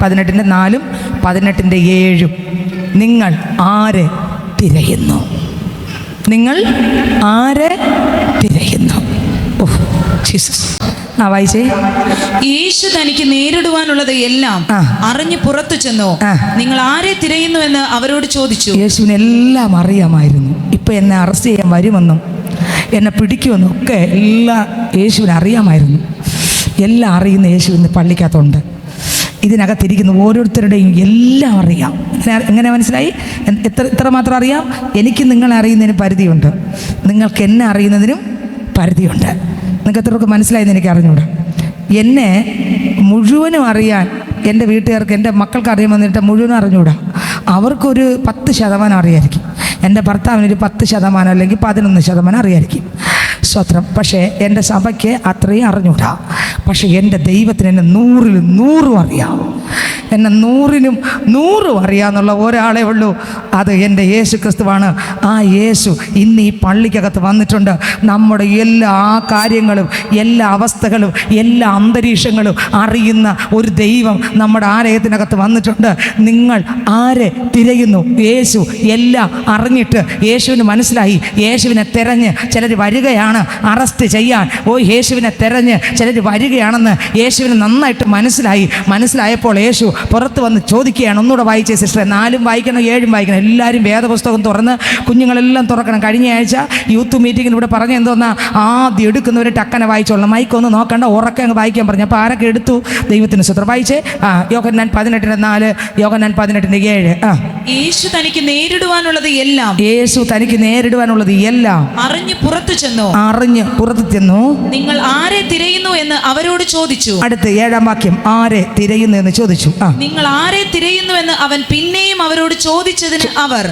18:4, 18:7. നിങ്ങൾ ആരെ തിരയുന്നു? നിങ്ങൾ ആരെ തിരയുന്നു? Oh Jesus. വായിച്ചേ. യേശു തനിക്ക് നേരിടുവാനുള്ളത് എല്ലാം അറിഞ്ഞു പുറത്തു ചെന്നു. നിങ്ങൾ ആരെ തിരയുന്നു എന്ന് അവരോട് ചോദിച്ചു. യേശുവിനെല്ലാം അറിയാമായിരുന്നു. ഇപ്പം എന്നെ അറസ്റ്റ് ചെയ്യാൻ വരുമെന്നും എന്നെ പിടിക്കുമെന്നും ഒക്കെ എല്ലാം യേശുവിനെ അറിയാമായിരുന്നു. എല്ലാം അറിയുന്ന യേശു ഇന്ന് പള്ളിക്കകത്തുണ്ട്. ഇതിനകത്തിരിക്കുന്ന ഓരോരുത്തരുടെയും എല്ലാം അറിയാം. എങ്ങനെ മനസ്സിലായി? എത്ര മാത്രം അറിയാം? എനിക്ക് നിങ്ങളെ അറിയുന്നതിന് പരിധിയുണ്ട്, നിങ്ങൾക്ക് എന്നെ അറിയുന്നതിനും പരിധിയുണ്ട്. നിങ്ങൾക്ക് എത്രയൊക്കെ മനസ്സിലായെന്ന് എനിക്ക് അറിഞ്ഞൂടാ. എന്നെ മുഴുവനും അറിയാൻ എൻ്റെ വീട്ടുകാർക്ക്, എൻ്റെ മക്കൾക്ക് അറിയാൻ വന്നിട്ട് മുഴുവനും അറിഞ്ഞൂടാ. അവർക്കൊരു 10% അറിയായിരിക്കും. എൻ്റെ ഭർത്താവിനൊരു 10% അല്ലെങ്കിൽ 11% അറിയായിരിക്കും. സ്വത്രം. പക്ഷേ എൻ്റെ സഭയ്ക്ക് അത്രയും അറിഞ്ഞൂടാ. പക്ഷേ എൻ്റെ ദൈവത്തിന് എന്നെ 100-ൽ 100 അറിയാം. എന്നെ 100-നും 100 അറിയാമെന്നുള്ള ഒരാളെ ഉള്ളൂ, അത് എൻ്റെ യേശു ക്രിസ്തുവാണ്. ആ യേശു ഇന്ന് ഈ പള്ളിക്കകത്ത് വന്നിട്ടുണ്ട്. നമ്മുടെ എല്ലാ കാര്യങ്ങളും, എല്ലാ അവസ്ഥകളും, എല്ലാ അന്തരീക്ഷങ്ങളും അറിയുന്ന ഒരു ദൈവം നമ്മുടെ ആലയത്തിനകത്ത് വന്നിട്ടുണ്ട്. നിങ്ങൾ ആരെ തിരയുന്നു? യേശു എല്ലാം അറിഞ്ഞിട്ട് യേശുവിന് മനസ്സിലായി. യേശുവിനെ തിരഞ്ഞ് ചിലർ വരികയാണ് അറസ്റ്റ് ചെയ്യാൻ. യേശുവിനെ തിരഞ്ഞ് ചിലർ വരികയാണെന്ന് യേശുവിന് നന്നായിട്ട് മനസ്സിലായപ്പോൾ യേശു പുറത്ത് വന്ന് ചോദിക്കുകയാണ്. ഒന്നുകൂടെ വായിച്ചേ സിസ്റ്ററെ. 4 വായിക്കണം, 7 വായിക്കണം. എല്ലാവരും വേദപുസ്തകം തുറന്ന്, കുഞ്ഞുങ്ങളെല്ലാം തുറക്കണം. കഴിഞ്ഞ ആഴ്ച യൂത്ത് മീറ്റിങ്ങിൽ ഇവിടെ പറഞ്ഞ എന്തോന്നാ, ആദ്യം എടുക്കുന്നവർ ടക്കനെ വായിച്ചോളണം, മൈക്കൊന്ന് നോക്കണ്ട, ഉറക്കെ അങ്ങ് വായിക്കാൻ പറഞ്ഞു. അപ്പോൾ ആരൊക്കെ എടുത്തു? ദൈവത്തിന് സ്തോത്രം. വായിച്ചേ. യോഹന്നാൻ 18:4, യോഹന്നാൻ 18:7. യേശു തനിക്ക് നേരിടുവാനുള്ളത് എല്ലാം, യേശു തനിക്ക് നേരിടുവാനുള്ളത് എല്ലാം അറിഞ്ഞു പുറത്തു ചെന്നു. നിങ്ങൾ ആരെ തിരയുന്നു എന്ന് അവരോട് ചോദിച്ചു. അടുത്ത് 7-ാം വാക്യം. ആരെ തിരയുന്നു എന്ന് ചോദിച്ചു. നിങ്ങൾ ആരെ തിരയുന്നു എന്ന് അവൻ പിന്നെയും അവരോട് ചോദിച്ചതിന് അവർ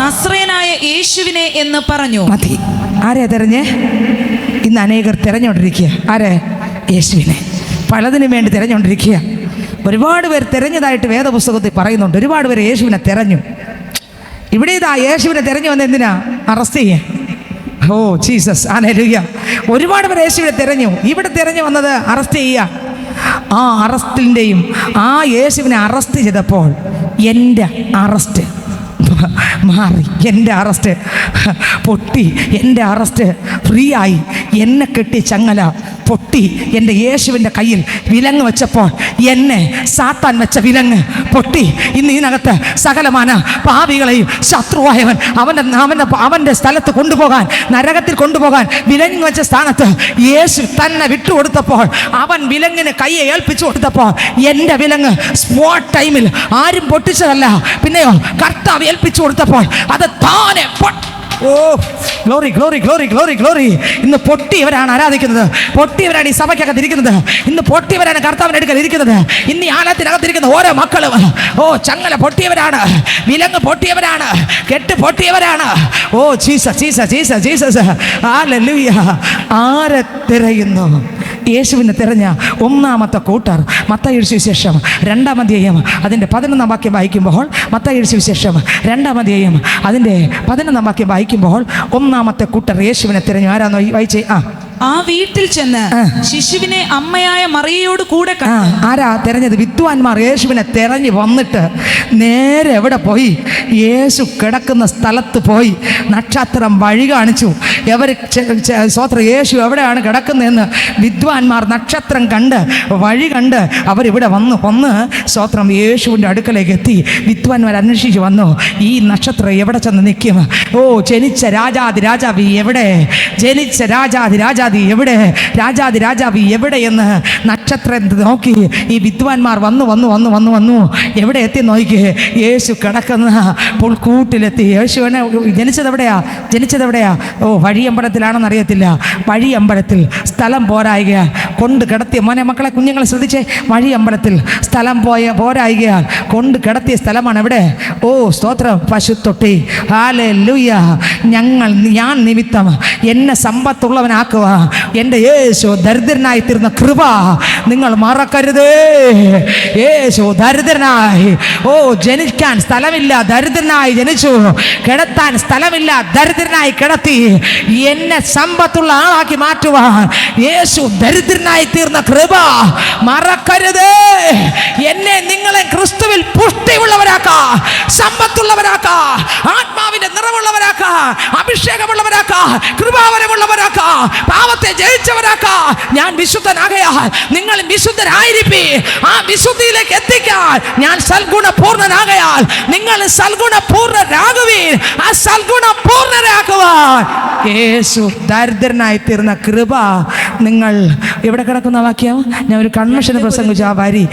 നസ്രയനായ യേശുവിനെ എന്ന് പറഞ്ഞു. മതി. ആരെ തിരഞ്ഞേ? ഇന്ന് അനേകർ തിരഞ്ഞുകൊണ്ടിരിക്കുക. ആരെ? യേശുവിനെ. പലതിനും വേണ്ടി തിരഞ്ഞുകൊണ്ടിരിക്കുക. ഒരുപാട് പേർ തിരഞ്ഞതായിട്ട് വേദപുസ്തകത്തിൽ പറയുന്നുണ്ട്. ഒരുപാട് പേർ യേശുവിനെ തിരഞ്ഞു. ഇവിടെ ഇതാ യേശുവിനെ തിരഞ്ഞു വന്ന എന്തിനാ? അറസ്റ്റ് ചെയ്യാൻ. Oh Jesus, hallelujah. ഒരുപാട് പേർ യേശുവിനെ തിരഞ്ഞു. ഇവിടെ തിരഞ്ഞു വന്നത് അറസ്റ്റ് ചെയ്യുക. ആ അറസ്റ്റിൻ്റെയും ആ യേശുവിനെ അറസ്റ്റ് ചെയ്തപ്പോൾ എൻ്റെ അറസ്റ്റ് മാറി. എൻ്റെ അറസ്റ്റ് പൊട്ടി. എൻ്റെ അറസ്റ്റ് ഫ്രീ ആയി. എന്നെ കെട്ടി ചങ്ങല പൊട്ടി. എൻ്റെ യേശുവിൻ്റെ കയ്യിൽ വിലങ്ങ് വെച്ചപ്പോൾ എന്നെ സാത്താൻ വെച്ച വിലങ്ങ് പൊട്ടി. ഇന്ന് ഇതിനകത്ത് സകലമാന പാപികളെയും ശത്രുവായവൻ അവൻ്റെ സ്ഥലത്ത് കൊണ്ടുപോകാൻ, നരകത്തിൽ കൊണ്ടുപോകാൻ വിലങ്ങ് വെച്ച സ്ഥാനത്ത് യേശു തന്നെ വിട്ടുകൊടുത്തപ്പോൾ, അവൻ വിലങ്ങിന് കയ്യെ ഏൽപ്പിച്ചു കൊടുത്തപ്പോൾ എൻ്റെ വിലങ്ങ് സ്പോട്ട് ടൈമിൽ ആരും പൊട്ടിച്ചതല്ല, പിന്നെയോ കർത്താവ് ഏൽപ്പിച്ചു കൊടുത്തപ്പോൾ അത് താനെ oh glory glory glory glory glory. ഇന്ന് പൊട്ടിയവരാണ് ആരാധിക്കുന്നത്. പൊട്ടിയവരാണ് ഈ സഭയ്ക്കകത്ത് ഇരിക്കുന്നത്. ഇന്ന് പൊട്ടിയവരാണ് കർത്താവിൻ്റെ അടുക്കൽ ഇരിക്കുന്നത്. ഇന്ന് ഈ ആലയത്തിനകത്തിരിക്കുന്ന ഓരോ മക്കളും ചങ്ങല പൊട്ടിയവരാണ്, വിലങ്ങ് പൊട്ടിയവരാണ്, കെട്ട് പൊട്ടിയവരാണ്. Oh Jesus Jesus Jesus Jesus, hallelujah. ആരെ തിരയുന്നു? യേശുവിനെ തിരഞ്ഞ ഒന്നാമത്തെ കൂട്ടർ മത്തായിയുടെ സുവിശേഷം 2-ാം അധ്യായം അതിൻ്റെ 11-ാം വാക്യം വായിക്കുമ്പോൾ, മത്തായിയുടെ സുവിശേഷം 2-ാം അധ്യായം അതിൻ്റെ 11-ാം വാക്യം വായിക്കുമ്പോൾ ഒന്നാമത്തെ കൂട്ടർ യേശുവിനെ തിരഞ്ഞു. ആരാന്നോ വായിച്ചേ? ആ വീട്ടിൽ ചെന്ന് ശിശുവിനെ അമ്മയായ മറിയയോട് കൂടെ ആരാ തിരഞ്ഞത്? വിദ്വാൻമാർ യേശുവിനെ തിരഞ്ഞു വന്നിട്ട് നേരെ എവിടെ പോയി? യേശു കിടക്കുന്ന സ്ഥലത്ത് പോയി നക്ഷത്രം വഴി കാണിച്ചു. സ്വത്രം യേശു എവിടെയാണ് കിടക്കുന്നതെന്ന് വിദ്വാൻമാർ നക്ഷത്രം കണ്ട് വഴി കണ്ട് അവരിവിടെ വന്ന് സ്വത്രം യേശുവിൻ്റെ അടുക്കലേക്ക് എത്തി. വിദ്വാൻമാർ അന്വേഷിച്ച് വന്നു, ഈ നക്ഷത്രം എവിടെ ചെന്ന് നിൽക്കും? ഓ ജനിച്ച രാജാതി രാജാവി എവിടെ? ജനിച്ച രാജാതി രാജാതി എവിടെ? രാജാതി രാജാവി എവിടെയെന്ന് നക്ഷത്രം നോക്കി ഈ വിദ്വാൻമാർ വന്നു എവിടെ എത്തി നോക്കി? യേശു കിടക്കുന്ന പുൽക്കൂട്ടിലെത്തി. യേശുവിനെ ജനിച്ചതെവിടെയാ? ഓ വഴിയമ്പലത്തിലാണെന്ന് അറിയത്തില്ല. വഴിയമ്പലത്തിൽ സ്ഥലം പോരായികയാൽ കൊണ്ട് കിടത്തിയ മക്കളെ കുഞ്ഞുങ്ങളെ ശ്രദ്ധിച്ചേ. വഴിയമ്പലത്തിൽ സ്ഥലം പോരായികയാൽ കൊണ്ട് കിടത്തിയ സ്ഥലമാണ് എവിടെ? ഓ സ്തോത്രം, പശുത്തൊട്ടി. ഹല്ലേലൂയ. ഞാൻ നിമിത്തം എന്നെ സമ്പത്തുള്ളവനാക്കുക എൻ്റെ യേശു ദരിദ്രനായി തീർന്ന കൃപ നിങ്ങൾ മറക്കരുതേ. യേശു ദരിദ്രനായി, ഓ ജനിക്കാൻ സ്ഥലമില്ല, ദരിദ്രനായി ജനിച്ചു. കിടത്താൻ സ്ഥലമില്ല, ദരിദ്രനായി കിടത്തി. എന്നെ സമ്പത്തുള്ള ആളാക്കി മാറ്റുവാൻ യേശു ദരിദ്രനായി തീർന്ന കൃപ മറക്കരുതേ. എന്നെ നിങ്ങളെ ക്രിസ്തുവിൽ പുഷ്ടിയുള്ളവരാക്കാ, സമ്പത്തുള്ളവരാക്കാ, ആത്മാവിന്റെ നിറവുള്ളവരാക്കാ, അഭിഷേകമുള്ളവരാക്കാ, കൃപാവരമുള്ളവരാക്കാ, പാവത്തെ ജയിച്ചവരാക്കാ. ഞാൻ വിശുദ്ധനാകയാൽ നിങ്ങൾ വിശുദ്ധരായിരിപ്പി. ആ വിശുദ്ധിയിലേക്ക് എത്തിക്കാൻ ഞാൻ സൽഗുണപൂർണനാകയാൽ നിങ്ങൾ സൽഗുണപൂർണരാകുവീൻ. ആ സൽഗുണപൂർണരാക്കുവാൻ യേശു ദരിദ്രനായി തീർന്ന കൃപ നിങ്ങൾ എവിടെ കിടക്കുന്ന വാക്യം? ഞാൻ ഒരു കൺവെൻഷന് പ്രസംഗിച്ചു. ആ വരി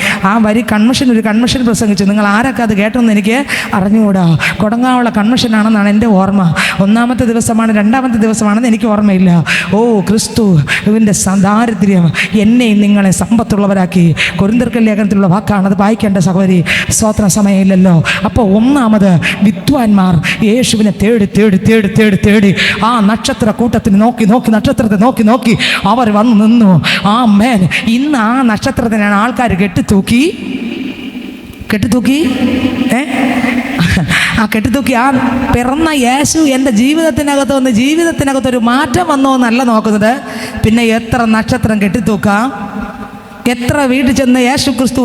ഒരു കൺവെൻഷൻ പ്രസംഗിച്ചു. നിങ്ങൾ ആരൊക്കെ അത് കേട്ടെന്ന് എനിക്ക് അറിഞ്ഞുകൂടാ. കൊടങ്ങാവുള്ള കൺവെൻഷനാണെന്നാണ് എൻ്റെ ഓർമ്മ. 1-ാമത്തെ ദിവസമാണ് 2-ാമത്തെ ദിവസമാണെന്ന് എനിക്ക് ഓർമ്മയില്ല. ഓ ക്രിസ്തുവിൻ്റെ ദാരിദ്ര്യം എന്നെയും നിങ്ങളെ സമ്പത്തുള്ളവരാക്കി. കൊരിന്ത്യർക്കൽ ലേഖനത്തിലുള്ള വാക്കാണ്, അത് വായിക്കേണ്ട സഹോദരി. സ്തോത്ര സമയമില്ലല്ലോ. അപ്പോൾ 1-ാമത് വിദ്വാൻമാർ യേശുവിനെ തേടി തേടി തേടി തേടി തേടി ആ നക്ഷത്ര കൂട്ടത്തിന് നക്ഷത്രത്തെ നോക്കി അവർ വന്നു നിന്നു. ആമേൻ. ഇന്ന് ആ നക്ഷത്രത്തിനാണ് ആൾക്കാർ കെട്ടിത്തൂക്കി ആ പിറന്ന യേശു എൻ്റെ ജീവിതത്തിനകത്തൊരു മാറ്റം വന്നോ എന്നല്ല നോക്കുന്നത്. പിന്നെ എത്ര നക്ഷത്രം കെട്ടിത്തൂക്കാം, എത്ര വീട്ടിൽ ചെന്ന് യേശു ക്രിസ്തു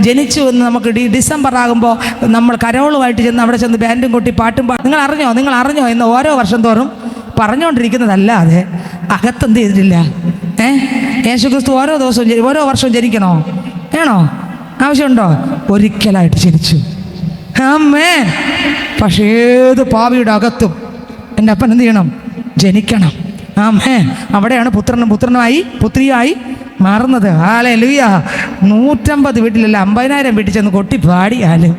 ജനിച്ചു എന്ന് നമുക്ക് ഡിസംബർ ആകുമ്പോൾ നമ്മൾ കരോളുമായിട്ട് ചെന്ന് അവിടെ ചെന്ന് ബാൻഡും കൊട്ടി പാട്ടും നിങ്ങൾ അറിഞ്ഞോ എന്ന് ഓരോ വർഷം തോറും പറഞ്ഞുകൊണ്ടിരിക്കുന്നതല്ലാതെ അകത്തെന്ത് ചെയ്തിട്ടില്ല. യേശു ക്രിസ്തു ഓരോ വർഷവും ജനിക്കണോ? വേണോ? ആവശ്യമുണ്ടോ? ഒരിക്കലായിട്ട് ജനിച്ചു. ആമേൻ. പക്ഷേ ഏത് പാപിയുടെ അകത്തും എൻ്റെ അപ്പൻ എന്ത് ചെയ്യണം? ജനിക്കണം. ആമേൻ. അവിടെയാണ് പുത്രിയായി മാറുന്നത്. ഹല്ലേലൂയ. 150 വീട്ടിലല്ല 50,000 വീട്ടിൽ ചെന്ന് കൊട്ടി പാടിയാലും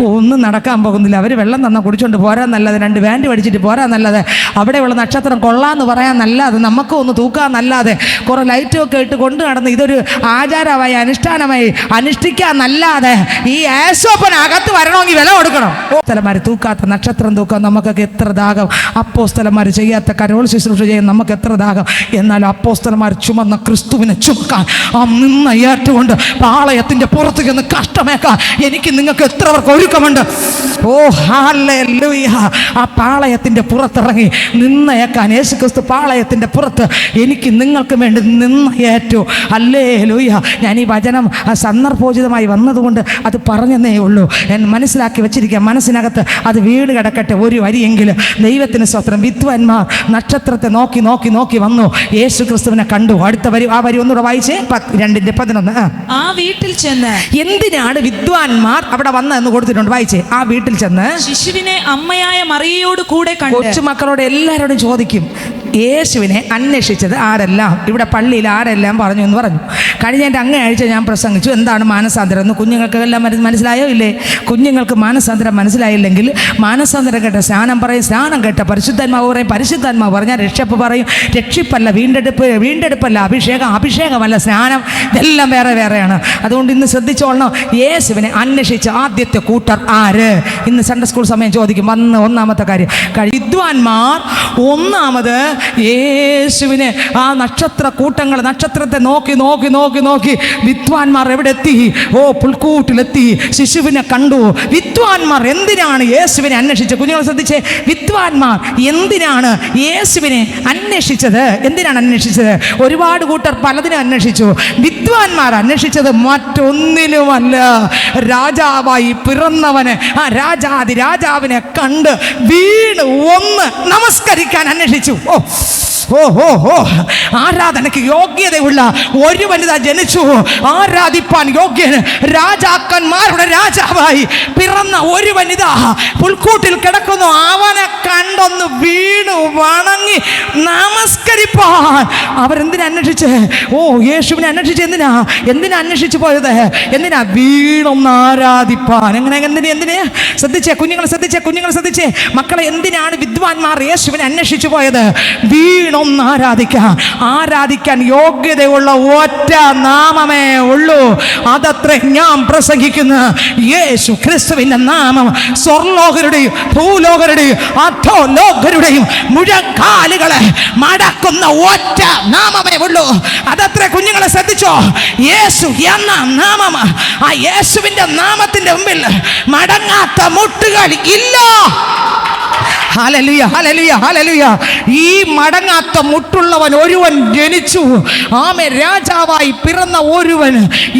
ഒന്നും നടക്കാൻ പോകുന്നില്ല. അവർ വെള്ളം തന്നാൽ കുടിച്ചുകൊണ്ട് പോരാൻ നല്ലത്, 2 ബാൻഡ് പഠിച്ചിട്ട് പോരാൻ നല്ലത്, അവിടെയുള്ള നക്ഷത്രം കൊള്ളാമെന്ന് പറയാൻ നല്ലത്, നമുക്ക് ഒന്ന് തൂക്കാൻ നല്ലാതെ കുറേ ലൈറ്റുമൊക്കെ ഇട്ട് കൊണ്ട് നടന്ന് ഇതൊരു ആചാരമായി അനുഷ്ഠാനമായി അനുഷ്ഠിക്കാൻ നല്ലാതെ ഈ യേശോപ്പനകത്ത് വരണമെങ്കിൽ വില കൊടുക്കണം. അപ്പോസ്തലന്മാർ തൂക്കാത്ത നക്ഷത്രം തൂക്കാൻ നമുക്കൊക്കെ എത്ര ദാഹം. അപ്പോസ്തലന്മാർ ചെയ്യാത്ത കരോൾ ശുശ്രൂഷ ചെയ്യാൻ നമുക്ക് എത്ര ദാഹം. എന്നാൽ അപ്പോസ്തലന്മാർ ചുമന്ന ക്രിസ്തുവിനെ ചുമക്കാൻ ആ നിന്ന ഏറ്റുകൊണ്ട് പാളയത്തിൻ്റെ പുറത്ത് ചെന്ന് കഷ്ടമേക്കാൻ എനിക്ക് നിങ്ങൾക്ക് എത്ര പേർക്ക് ഒരുക്കമുണ്ട്. ഓ ഹല്ലേലൂയ. ആ പാളയത്തിൻ്റെ പുറത്തിറങ്ങി നിന്നയേക്കാൻ യേശുക്രിസ്തു പാളയത്തിൻ്റെ പുറത്ത് എനിക്ക് നിങ്ങൾക്ക് വേണ്ടി നിന്ന ഏറ്റു. ഹല്ലേലൂയ. ഞാൻ ഈ വചനം സന്ദർഭോചിതമായി വന്നതുകൊണ്ട് അത് പറഞ്ഞതേ ഉള്ളൂ. ഞാൻ മനസ്സിലാക്കി വെച്ചിരിക്കുക. മനസ്സിനകത്ത് അത് വീട് കിടക്കട്ടെ. ഒരു വരിയെങ്കിലും ദൈവത്തിന് സ്തോത്രം. വിദ്വാൻമാർ നക്ഷത്രത്തെ നോക്കി വന്നു, യേശു ക്രിസ്തുവിനെ കണ്ടു. അടുത്ത വരി, ആ വരി ഒന്നുകൂടെ വായിച്ചേ. 2:11. ആ വീട്ടിൽ ചെന്ന്. എന്തിനാണ് വിദ്വാൻമാർ അവിടെ വന്നതെന്ന് കൊടുത്തിട്ടുണ്ട്. വായിച്ചേ. ആ വീട്ടിൽ ചെന്ന് ശിശുവിനെ അമ്മയായ മറിയയോട് കൂടെ കണ്ട്. കൊച്ചുമക്കളോട് എല്ലാവരോടും ചോദിക്കും, യേശുവിനെ അന്വേഷിച്ചത് ആരെല്ലാം, ഇവിടെ പള്ളിയിൽ ആരെല്ലാം പറഞ്ഞു എന്ന് പറഞ്ഞു. കഴിഞ്ഞ അങ്ങേ ആഴ്ച ഞാൻ പ്രസംഗിച്ചു എന്താണ് മാനസാന്തരം എന്ന്. കുഞ്ഞുങ്ങൾക്ക് എല്ലാം മനസ്സിലായോ ഇല്ലേ? കുഞ്ഞുങ്ങൾക്ക് മാനസാന്തരം മനസ്സിലായില്ലെങ്കിൽ മാനസാന്തരം കേട്ട സ്നാനം പറയും, സ്നാനം കേട്ട പരിശുദ്ധാത്മാവ് പറയും, പരിശുദ്ധാത്മാവ് പറഞ്ഞാൽ രക്ഷപ്പ് പറയും. രക്ഷിപ്പല്ല വീണ്ടെടുപ്പല്ല അഭിഷേകമല്ല സ്നാനം. ഇതെല്ലാം വേറെയാണ്. അതുകൊണ്ട് ഇന്ന് ശ്രദ്ധിച്ചോളണം. യേശുവിനെ അന്വേഷിച്ച ആദ്യത്തെ കൂട്ടർ ആര്? ഇന്ന് സൺഡേ സ്കൂൾ സമയം ചോദിക്കും. 1-ാമത്തെ കാര്യം, വിദ്വാൻമാർ 1-ാമത് യേശുവിനെ ആ നക്ഷത്രത്തെ നോക്കി വിദ്വാൻമാർ എവിടെ എത്തി? ഓ പുൽക്കൂട്ടിലെത്തി, ശിശുവിനെ കണ്ടു. വിദ്വാൻമാർ എന്തിനാണ് യേശുവിനെ അന്വേഷിച്ചത്? കുഞ്ഞുങ്ങൾ ശ്രദ്ധിച്ചേ. വിദ്വാൻമാർ എന്തിനാണ് യേശുവിനെ അന്വേഷിച്ചത്? ഒരുപാട് കൂട്ടർ പലതിനും അന്വേഷിച്ചു. വിദ്വാൻമാർ അന്വേഷിച്ചത് മറ്റൊന്നിനുമല്ല, രാജാവായി പിറന്നവനെ, ആ രാജാവിനെ കണ്ട് വീണ് ഒന്ന് നമസ്കരിക്കാൻ അന്വേഷിച്ചു. ആരാധനയ്ക്ക് യോഗ്യതയുള്ള ഒരു വനിത ജനിച്ചു. ആരാധിപ്പാൻ യോഗ്യന്, രാജാക്കന്മാരുടെ രാജാവായി പിറന്ന ഒരു വനിത പുൽക്കൂട്ടിൽ കിടക്കുന്നു. അവനെ കണ്ടൊന്ന് വീണു വണങ്ങി നമസ്കരിപ്പാൻ അവരെന്തിനാ അന്വേഷിച്ച്? യേശുവിനെ അന്വേഷിച്ച് എന്തിനാ അന്വേഷിച്ചു പോയത്? എന്തിനാ? വീണൊന്ന് ആരാധിപ്പാൻ. എന്തിനാ? ശ്രദ്ധിച്ചേ കുഞ്ഞുങ്ങൾ, ശ്രദ്ധിച്ചേ മക്കളെ. എന്തിനാണ് വിദ്വാൻമാർ യേശുവിനെ അന്വേഷിച്ചു പോയത്? വീണൊന്ന് ആരാധിക്കാൻ യോഗ്യതയുള്ള ഒറ്റ നാമമേ ഉള്ളൂ. അതത്രേ ഞാൻ പ്രസംഗിക്കുന്ന യേശു ക്രിസ്തുവിന്റെ നാമം. സ്വർലോകരുടെയും ഭൂലോകരുടെയും അധോലോകരുടെയും മുഴങ്കാലുകളെ മടക്കുന്ന ഒറ്റ നാമമേ ഉള്ളൂ. അതത്രേ കുഞ്ഞുങ്ങളെ ശ്രദ്ധിച്ചോ. യേശു എന്ന നാമം, ആ യേശുവിന്റെ നാമത്തിന്റെ മുമ്പിൽ മടങ്ങാത്ത മുട്ടുകൾ ഇല്ല. Hallelujah, hallelujah, hallelujah. ഈ മടങ്ങാത്ത മുട്ടുള്ളവൻ ഒരുവൻ ജനിച്ചു. ആമേൻ. രാജാവായി പിറന്ന ഒരുവൻ.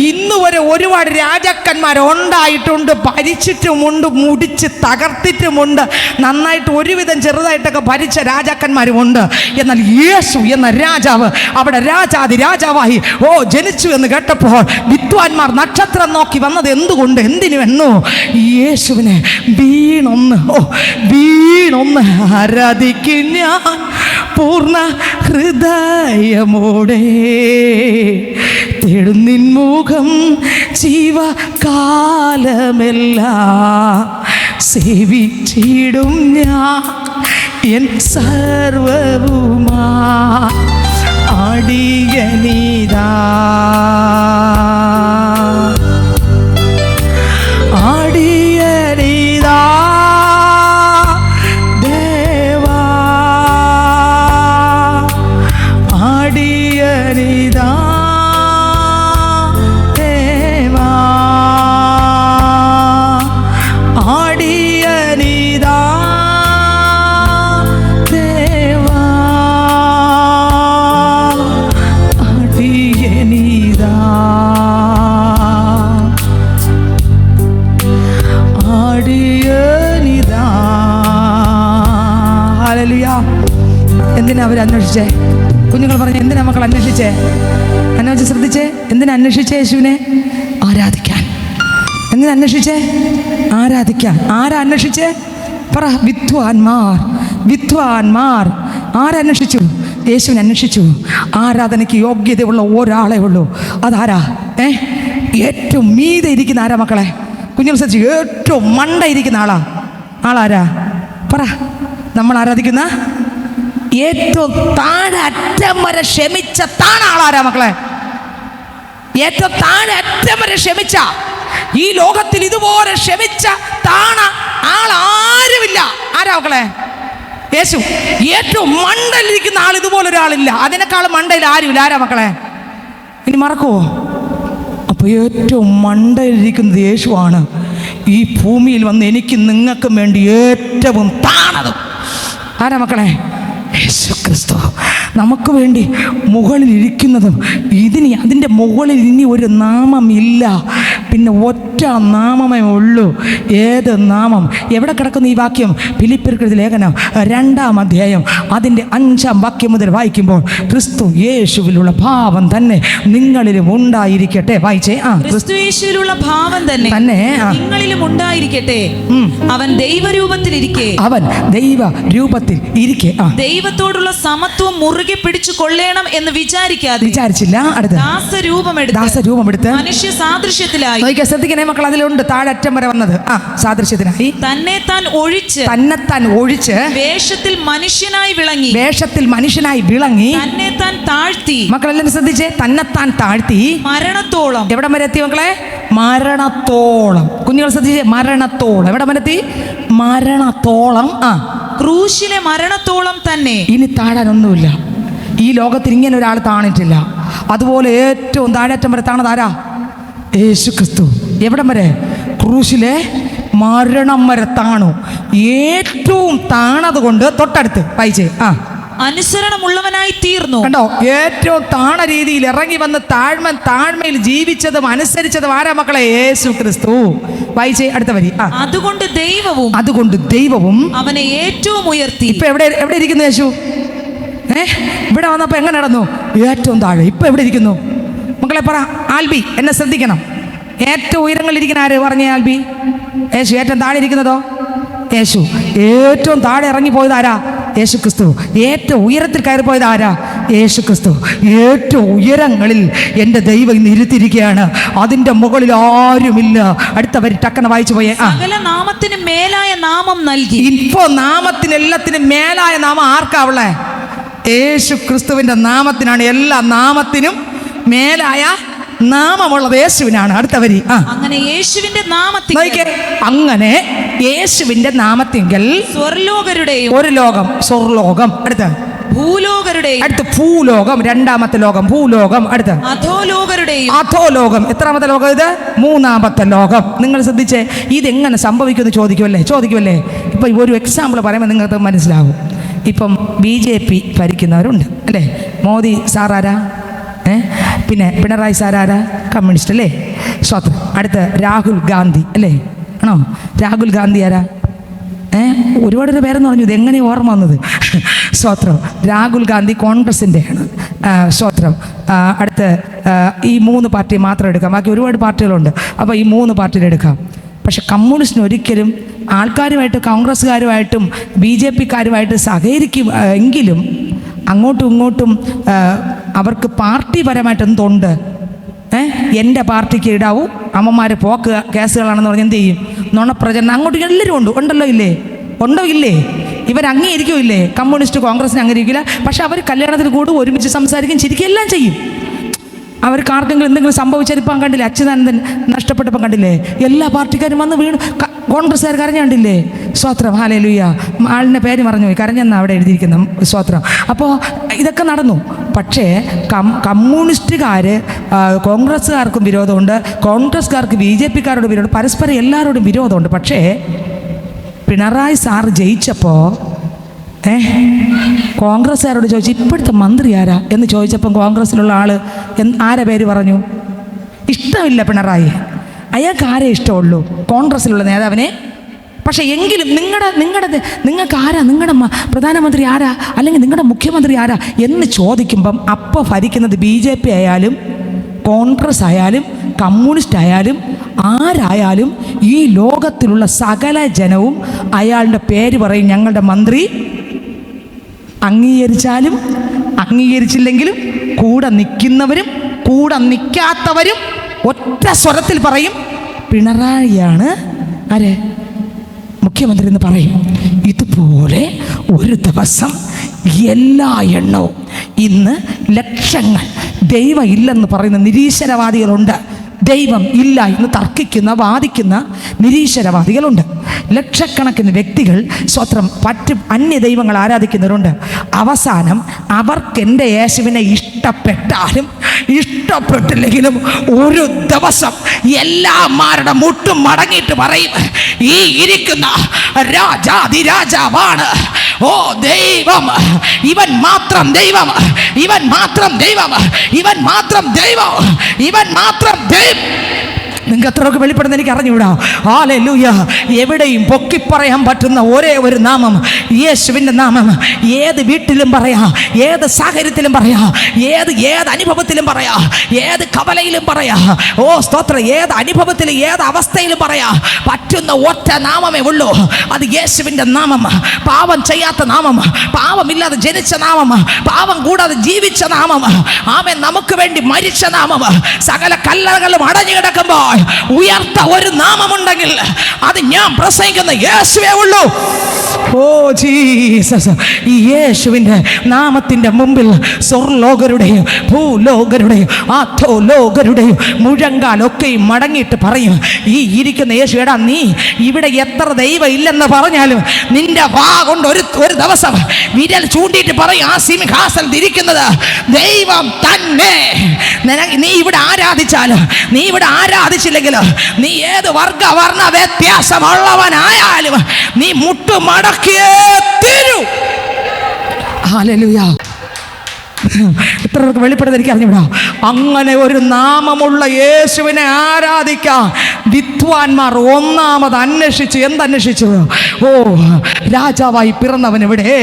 ഇന്ന് വരെ ഒരുപാട് രാജാക്കന്മാർ ഉണ്ടായിട്ടുണ്ട്. ഭരിച്ചിട്ടുമുണ്ട്, മുടിച്ച് തകർത്തിട്ടുമുണ്ട്, നന്നായിട്ട് ഒരുവിധം ചെറുതായിട്ടൊക്കെ ഭരിച്ച രാജാക്കന്മാരുമുണ്ട്. എന്നാൽ യേശു എന്ന രാജാവ് അവിടെ രാജാതി രാജാവായി ജനിച്ചു എന്ന് കേട്ടപ്പോൾ വിദ്വാൻമാർ നക്ഷത്രം നോക്കി വന്നത് എന്തുകൊണ്ട്, എന്തിനുവെന്നോ യേശുവിനെ വീണൊന്ന് ആരാധിക്കും ഞാൻ പൂർണ്ണ ഹൃദയമോടെ. തേടുന്നിൻ മുഖം ജീവകാലമെല്ലാം സേവിച്ചിടും ഞാൻ എൻ സർവവുമാ അടിയനിതാ അടിയനിതാ ദേവാ അടിയനിതാ ദേവാ അടിയനിതാ ദേവാ അടിയനിതാ അടിയനിതാ. ഹല്ലേലൂയ. എന്തിനാ അവർ അന്വേഷിച്ചേ? കുഞ്ഞുങ്ങൾ പറഞ്ഞു, എന്തിനാ മക്കൾ അന്വേഷിച്ചേ? അന്വേഷിച്ച് ശ്രദ്ധിച്ചേ. എന്തിനാ അന്വേഷിച്ചേ? യേശുവിനെ ആരാധിക്കാൻ. എന്തിനാ അന്വേഷിച്ചേ? ആരാധിക്കാൻ. ആരാ അന്വേഷിച്ചേ? പറ. വിദ്വാൻമാർ ആരന്വേഷിച്ചു? യേശുവിനെ അന്വേഷിച്ചു. ആരാധനയ്ക്ക് യോഗ്യതയുള്ള ഒരാളെ ഉള്ളൂ. അതാരാ? ഏറ്റവും മീതെ ഇരിക്കുന്ന ആരാ മക്കളെ? കുഞ്ഞുങ്ങൾ ശ്രദ്ധിച്ചു. ഏറ്റവും മണ്ട ഇരിക്കുന്ന ആളാരാ? പറ. നമ്മൾ ആരാധിക്കുന്ന ഏറ്റവും താഴെ അറ്റം വരെ ക്ഷമിച്ച ആളാരാ മക്കളെ? ഏറ്റവും താഴെ അറ്റം വരെ ക്ഷമിച്ച, ഈ ലോകത്തിൽ ഇതുപോലെ ക്ഷമിച്ച ആളാരുമില്ല. ആരാ മക്കളെ? യേശു. ഏറ്റവും മണ്ടയിലിരിക്കുന്ന ആൾ ഇതുപോലെ ഒരാളില്ല. അതിനേക്കാളും മണ്ടയിൽ ആരുമില്ല. ആരാ മക്കളെ? ഇനി മറക്കുവോ? അപ്പോൾ ഏറ്റവും മണ്ടയിലിരിക്കുന്നത് യേശുവാണ്. ഈ ഭൂമിയിൽ വന്ന് എനിക്ക് നിങ്ങൾക്കും വേണ്ടി ഏറ്റവും താണതും ആരാ മക്കളെ? യേശു ക്രിസ്തു. നമുക്ക് വേണ്ടി മുകളിൽ ഇരിക്കുന്നതും. അതിൻ്റെ മുകളിൽ ഇനി ഒരു നാമമില്ല, പിന്നെ ഒറ്റ നാമമേ ഉള്ളൂ. ഏത് നാമം? എവിടെ കിടക്കുന്നു ഈ വാക്യം? ഫിലിപ്പിയർക്കെഴുതിയ ലേഖനം 2-ാം അധ്യായം അതിൻ്റെ 5-ാം വാക്യം മുതൽ വായിക്കുമ്പോൾ, ക്രിസ്തു യേശുവിലുള്ള ഭാവം തന്നെ നിങ്ങളിലും ഉണ്ടായിരിക്കട്ടെ. വായിച്ചേ. ക്രിസ്തു യേശുവിലുള്ള ഭാവം തന്നെ നിങ്ങളിലും ഉണ്ടായിരിക്കട്ടെ. അവൻ ദൈവരൂപത്തിലിരിക്കെ ദൈവത്തോടുള്ള സമത്വം മുറുകെ പിടിച്ചു കൊള്ളണം എന്ന് വിചാരിച്ചില്ല. അടുത്ത ദാസരൂപമെടുത്ത് മനുഷ്യ സാദൃശ്യത്തിലായി. ശ്രദ്ധിക്കണേ മക്കൾ, അതിലുണ്ട് താഴെ അറ്റം വരെ വന്നത്. സാദൃശ്യത്തിനായി തന്നെത്താൻ ഒഴിച്ച് വേഷത്തിൽ മനുഷ്യനായി വിളങ്ങി തന്നെത്താൻ താഴ്ത്തി. മക്കളെല്ലാം ശ്രദ്ധിച്ചേ. തന്നെത്താൻ താഴ്ത്തി മരണത്തോളം. എവിടം വരെ എത്തി മക്കളെ? മരണത്തോളം. കുഞ്ഞുങ്ങൾ ശ്രദ്ധിച്ചേ. മരണത്തോളം. എവിടം വരെ എത്തി? മരണത്തോളം. ക്രൂശിലെ മരണത്തോളം തന്നെ. ഇനി താഴാനൊന്നുമില്ല. ഈ ലോകത്തിൽ ഇങ്ങനെ ഒരാൾ താണിട്ടില്ല. അതുപോലെ ഏറ്റവും താഴേറ്റം വരെ താണതാരാ? യേശു ക്രിസ്തു. എവിടം വരെ? ക്രൂശിലെ മരണം വരെ താണു. ഏറ്റവും താണത് കൊണ്ട് തൊട്ടടുത്ത് വായിച്ചേ. അനുസരണമുള്ളവനായി തീർന്നു. കണ്ടോ? ഏറ്റവും താണ രീതിയിൽ ഇറങ്ങി വന്ന് താഴ്മയിൽ ജീവിച്ചതും അനുസരിച്ചതും ആരാ മക്കളെ? യേശു ക്രിസ്തു. വായിച്ചേ അടുത്ത വരി. അതുകൊണ്ട് ദൈവവും അവനെ ഏറ്റവും ഉയർത്തി. ഇപ്പൊ എവിടെ ഇരിക്കുന്നു യേശു? ഇവിടെ വന്നപ്പോ എങ്ങനെ നടന്നു? ഏറ്റവും താഴെ. ഇപ്പൊ എവിടെ ഇരിക്കുന്നു മക്കളെ? പറ. ആൽബി, എന്നെ ശ്രദ്ധിക്കണം. ഏറ്റവും ഉയരങ്ങളിലിരിക്കുന്ന ആര്? പറഞ്ഞേ ആൽബി. യേശു. ഏറ്റവും താഴെ ഇരിക്കുന്നതോ? യേശു. ഏറ്റവും താഴെ ഇറങ്ങിപ്പോയത് ആരാ? യേശു ക്രിസ്തു. ഏറ്റവും ഉയരത്തിൽ കയറിപ്പോയത് ആരാ? യേശു ക്രിസ്തു. ഏറ്റവും ഉയരങ്ങളിൽ എൻ്റെ ദൈവം ഇന്ന് ഇരുത്തിയിരിക്കുകയാണ്. അതിൻ്റെ മുകളിൽ ആരുമില്ല. അടുത്ത വരി ടക്കനെ വായിച്ചു പോയേ. സകല നാമത്തിന് മേലായ നാമം നൽകി. ഇപ്പോ നാമത്തിന് എല്ലാത്തിനും മേലായ നാമം ആർക്കാ ഉള്ളേ? യേശു ക്രിസ്തുവിൻ്റെ നാമത്തിനാണ്. എല്ലാ നാമത്തിനും മേലായ നാമമുള്ളത് യേശുവിനാണ്. അടുത്ത വരി. അങ്ങനെ യേശുവിന്റെ നാമത്തിങ്കൽ സ്വർലോകരുടെയും ഒരു ലോകം, സ്വർലോകം. അടുത്ത ഭൂലോകരുടെയും അടുത്ത് ഭൂലോകം, രണ്ടാമത്തെ ലോകം ഭൂലോകം. അടുത്ത് അധോലോകരുടെയും. അധോലോകം എത്രാമത്തെ ലോകം ഇത്? മൂന്നാമത്തെ ലോകം. നിങ്ങൾ ശ്രദ്ധിച്ചേ, ഇതെങ്ങനെ സംഭവിക്കുമെന്ന് ചോദിക്കുമല്ലേ. ഇപ്പം ഒരു എക്സാമ്പിൾ പറയുമ്പോൾ നിങ്ങൾക്ക് മനസ്സിലാവും. ഇപ്പം BJP ഭരിക്കുന്നവരുണ്ട് അല്ലേ? മോദി സാറാരാ? പിന്നെ പിണറായി സാറാരാ? കമ്മ്യൂണിസ്റ്റ് അല്ലേ? സ്വത്രം. അടുത്ത് രാഹുൽ ഗാന്ധി അല്ലേ? ആണോ? രാഹുൽ ഗാന്ധി ആരാ? ഒരുപാട് പേരെന്ന് പറഞ്ഞു. ഇതെങ്ങനെ ഓർമ്മ വന്നത്? സ്വത്രം. രാഹുൽ ഗാന്ധി കോൺഗ്രസിൻ്റെയാണ്. സ്വത്രം. അടുത്ത് ഈ 3 പാർട്ടി മാത്രം എടുക്കാം, ബാക്കി ഒരുപാട് പാർട്ടികളുണ്ട്. അപ്പോൾ ഈ 3 പാർട്ടിയിലെടുക്കാം. പക്ഷെ കമ്മ്യൂണിസ്റ്റിന് ഒരിക്കലും ആൾക്കാരുമായിട്ട്, കോൺഗ്രസ്സുകാരുമായിട്ടും BJPക്കാരുമായിട്ട് സഹകരിക്കും എങ്കിലും അങ്ങോട്ടും ഇങ്ങോട്ടും അവർക്ക് പാർട്ടിപരമായിട്ട് എന്തുണ്ട്? എൻ്റെ പാർട്ടിക്ക് ഇടാവൂ, അമ്മമാരെ പോക്ക് കേസുകളാണെന്ന് പറഞ്ഞ് എന്ത് ചെയ്യും? നുണപ്രചരണം അങ്ങോട്ടും എല്ലാവരും ഉണ്ടല്ലോ ഇല്ലേ? ഉണ്ടോ ഇല്ലേ? ഇവർ അംഗീകരിക്കോ ഇല്ലേ? കമ്മ്യൂണിസ്റ്റ് കോൺഗ്രസിനെ അംഗീകരിക്കില്ല. പക്ഷെ അവർ കല്യാണത്തിന് കൂടും, ഒരുമിച്ച് സംസാരിക്കും, ചിരിക്കും, എല്ലാം ചെയ്യും. അവർക്ക് ആർക്കെങ്കിലും എന്തെങ്കിലും സംഭവിച്ചാൽ ഇപ്പം കണ്ടില്ലേ, അച്യുതാനന്ദൻ നഷ്ടപ്പെട്ടപ്പം കണ്ടില്ലേ, എല്ലാ പാർട്ടിക്കാരും വന്ന് വീണ്. കോൺഗ്രസ്സുകാർ കരഞ്ഞുണ്ടില്ലേ? സ്വത്രം. ഹല്ലേലൂയ. ആളിൻ്റെ പേര് മറന്നുപോയി, കരഞ്ഞെന്നാണ് അവിടെ എഴുതിയിരിക്കുന്ന സ്വത്രം. അപ്പോൾ ഇതൊക്കെ നടന്നു. പക്ഷേ കമ്മ്യൂണിസ്റ്റുകാർ കോൺഗ്രസ്സുകാർക്കും വിരോധമുണ്ട്, കോൺഗ്രസ്സുകാർക്ക് BJPക്കാരോട് വിരോധം, പരസ്പരം എല്ലാവരോടും വിരോധമുണ്ട്. പക്ഷേ പിണറായി സാറ് ജയിച്ചപ്പോൾ കോൺഗ്രസ്സുകാരോട് ചോദിച്ചു, ഇപ്പോഴത്തെ മന്ത്രി ആരാ എന്ന് ചോദിച്ചപ്പം കോൺഗ്രസ്സിലുള്ള ആൾ ആരെ പേര് പറഞ്ഞു? ഇഷ്ടമില്ല പിണറായി. അയാൾക്ക് ആരെ ഇഷ്ടമുള്ളൂ? കോൺഗ്രസ്സിലുള്ള നേതാവിനെ. പക്ഷേ എങ്കിലും നിങ്ങൾക്ക് ആരാ, നിങ്ങളുടെ പ്രധാനമന്ത്രി ആരാ, അല്ലെങ്കിൽ നിങ്ങളുടെ മുഖ്യമന്ത്രി ആരാ എന്ന് ചോദിക്കുമ്പം അപ്പോൾ ഭരിക്കുന്നത് BJP ആയാലും കോൺഗ്രസ് ആയാലും കമ്മ്യൂണിസ്റ്റ് ആയാലും ആരായാലും ഈ ലോകത്തിലുള്ള സകല ജനവും അയാളുടെ പേര് പറയും. ഞങ്ങളുടെ മന്ത്രി അംഗീകരിച്ചാലും അംഗീകരിച്ചില്ലെങ്കിലും കൂടെ നിൽക്കുന്നവരും കൂടെ നിൽക്കാത്തവരും ഒറ്റ സ്വരത്തിൽ പറയും, പിണറായിയാണ് ആരെ മുഖ്യമന്ത്രി എന്ന് പറയും. ഇതുപോലെ ഒരു ദിവസം എല്ലാ എണ്ണവും ഇന്ന് ലക്ഷങ്ങൾ ദൈവം ഇല്ലെന്ന് പറയുന്ന നിരീശ്വരവാദികളുണ്ട്. ദൈവം ഇല്ല എന്ന് തർക്കിക്കുന്ന, വാദിക്കുന്ന നിരീശ്വരവാദികളുണ്ട്. ലക്ഷക്കണക്കിന് വ്യക്തികൾ സ്വത്രം അന്യ ദൈവങ്ങൾ ആരാധിക്കുന്നവരുണ്ട്. അവസാനം അവർക്ക് എൻ്റെ യേശുവിനെ ഇഷ്ടപ്പെട്ടാലും ഇഷ്ടപ്പെട്ടില്ലെങ്കിലും ഒരു ദിവസം എല്ലാമാരുടെ മുട്ടും മടങ്ങിയിട്ട് പറയും, ഈ ഇരിക്കുന്ന രാജാതിരാജാവാണ്. ഓ ദൈവം, ഇവൻ മാത്രം ദൈവം, ഇവൻ മാത്രം ദൈവം, ഇവൻ മാത്രം ദൈവം, ഇവൻ മാത്രം ദൈവം. നിങ്ങൾക്ക് എത്രയൊക്കെ വെളിപ്പെടുന്ന എനിക്ക് അറിഞ്ഞുകൂടാ. ഹല്ലേലൂയ. എവിടെയും പൊക്കിപ്പറയാൻ പറ്റുന്ന ഒരേ ഒരു നാമം യേശുവിൻ്റെ നാമം. ഏത് വീട്ടിലും പറയാം, ഏത് സാഹചര്യത്തിലും പറയാം, ഏത് അനുഭവത്തിലും പറയാം, ഏത് കവലയിലും പറയാം. ഓ സ്തോത്രം. ഏത് അനുഭവത്തിലും ഏത് അവസ്ഥയിലും പറയാം പറ്റുന്ന ഒറ്റ നാമമേ ഉള്ളൂ. അത് യേശുവിൻ്റെ നാമം. പാപം ചെയ്യാത്ത നാമം, പാപമില്ലാതെ ജനിച്ച നാമം, പാപം കൂടാതെ ജീവിച്ച നാമം, ആമേൻ, നമുക്ക് വേണ്ടി മരിച്ച നാമം. സകല കല്ലറകളും അടഞ്ഞു കിടക്കുമ്പോൾ ഉയർത്ത ഒരു നാമമുണ്ടെങ്കിൽ അത് ഞാൻ പ്രസംഗിക്കുന്ന യേശുവേ ഉള്ളൂ. Oh Jesus. ഈ യേശുവിൻ്റെ നാമത്തിൻ്റെ മുമ്പിൽ സ്വർലോകരുടെയും ഭൂലോകരുടെയും അധോലോകരുടെയും മുഴങ്കാലൊക്കെയും മടങ്ങിയിട്ട് പറയും, ഈ ഇരിക്കുന്ന യേശു, എടാ നീ ഇവിടെ എത്ര ദൈവം ഇല്ലെന്ന് പറഞ്ഞാലും നിന്റെ വാ കൊണ്ട് ഒരു ദിവസം വിരൽ ചൂണ്ടിയിട്ട് പറയും, ആ സിംഹാസനത്തിൽ ഇരിക്കുന്നത് ദൈവം തന്നെ. നീ ഇവിടെ ആരാധിച്ചാലും നീ ഇവിടെ ആരാധിച്ചില്ലെങ്കിലും നീ ഏത് വർണ്ണ വ്യത്യാസമുള്ളവനായാലും നീ മുട്ടുമടക്കിയേ തീരൂ. ഹല്ലേലൂയ. ഇത്രയൊക്കെ വെളിപ്പെടുത്തി എനിക്ക് അറിഞ്ഞുകൂടാ. അങ്ങനെ ഒരു നാമമുള്ള യേശുവിനെ ആരാധിക്കാൻ വിദ്വാൻമാർ ഒന്നാമത് എന്തന്വേഷിച്ചു? ഓ രാജാവായി പിറന്നവൻ എവിടെ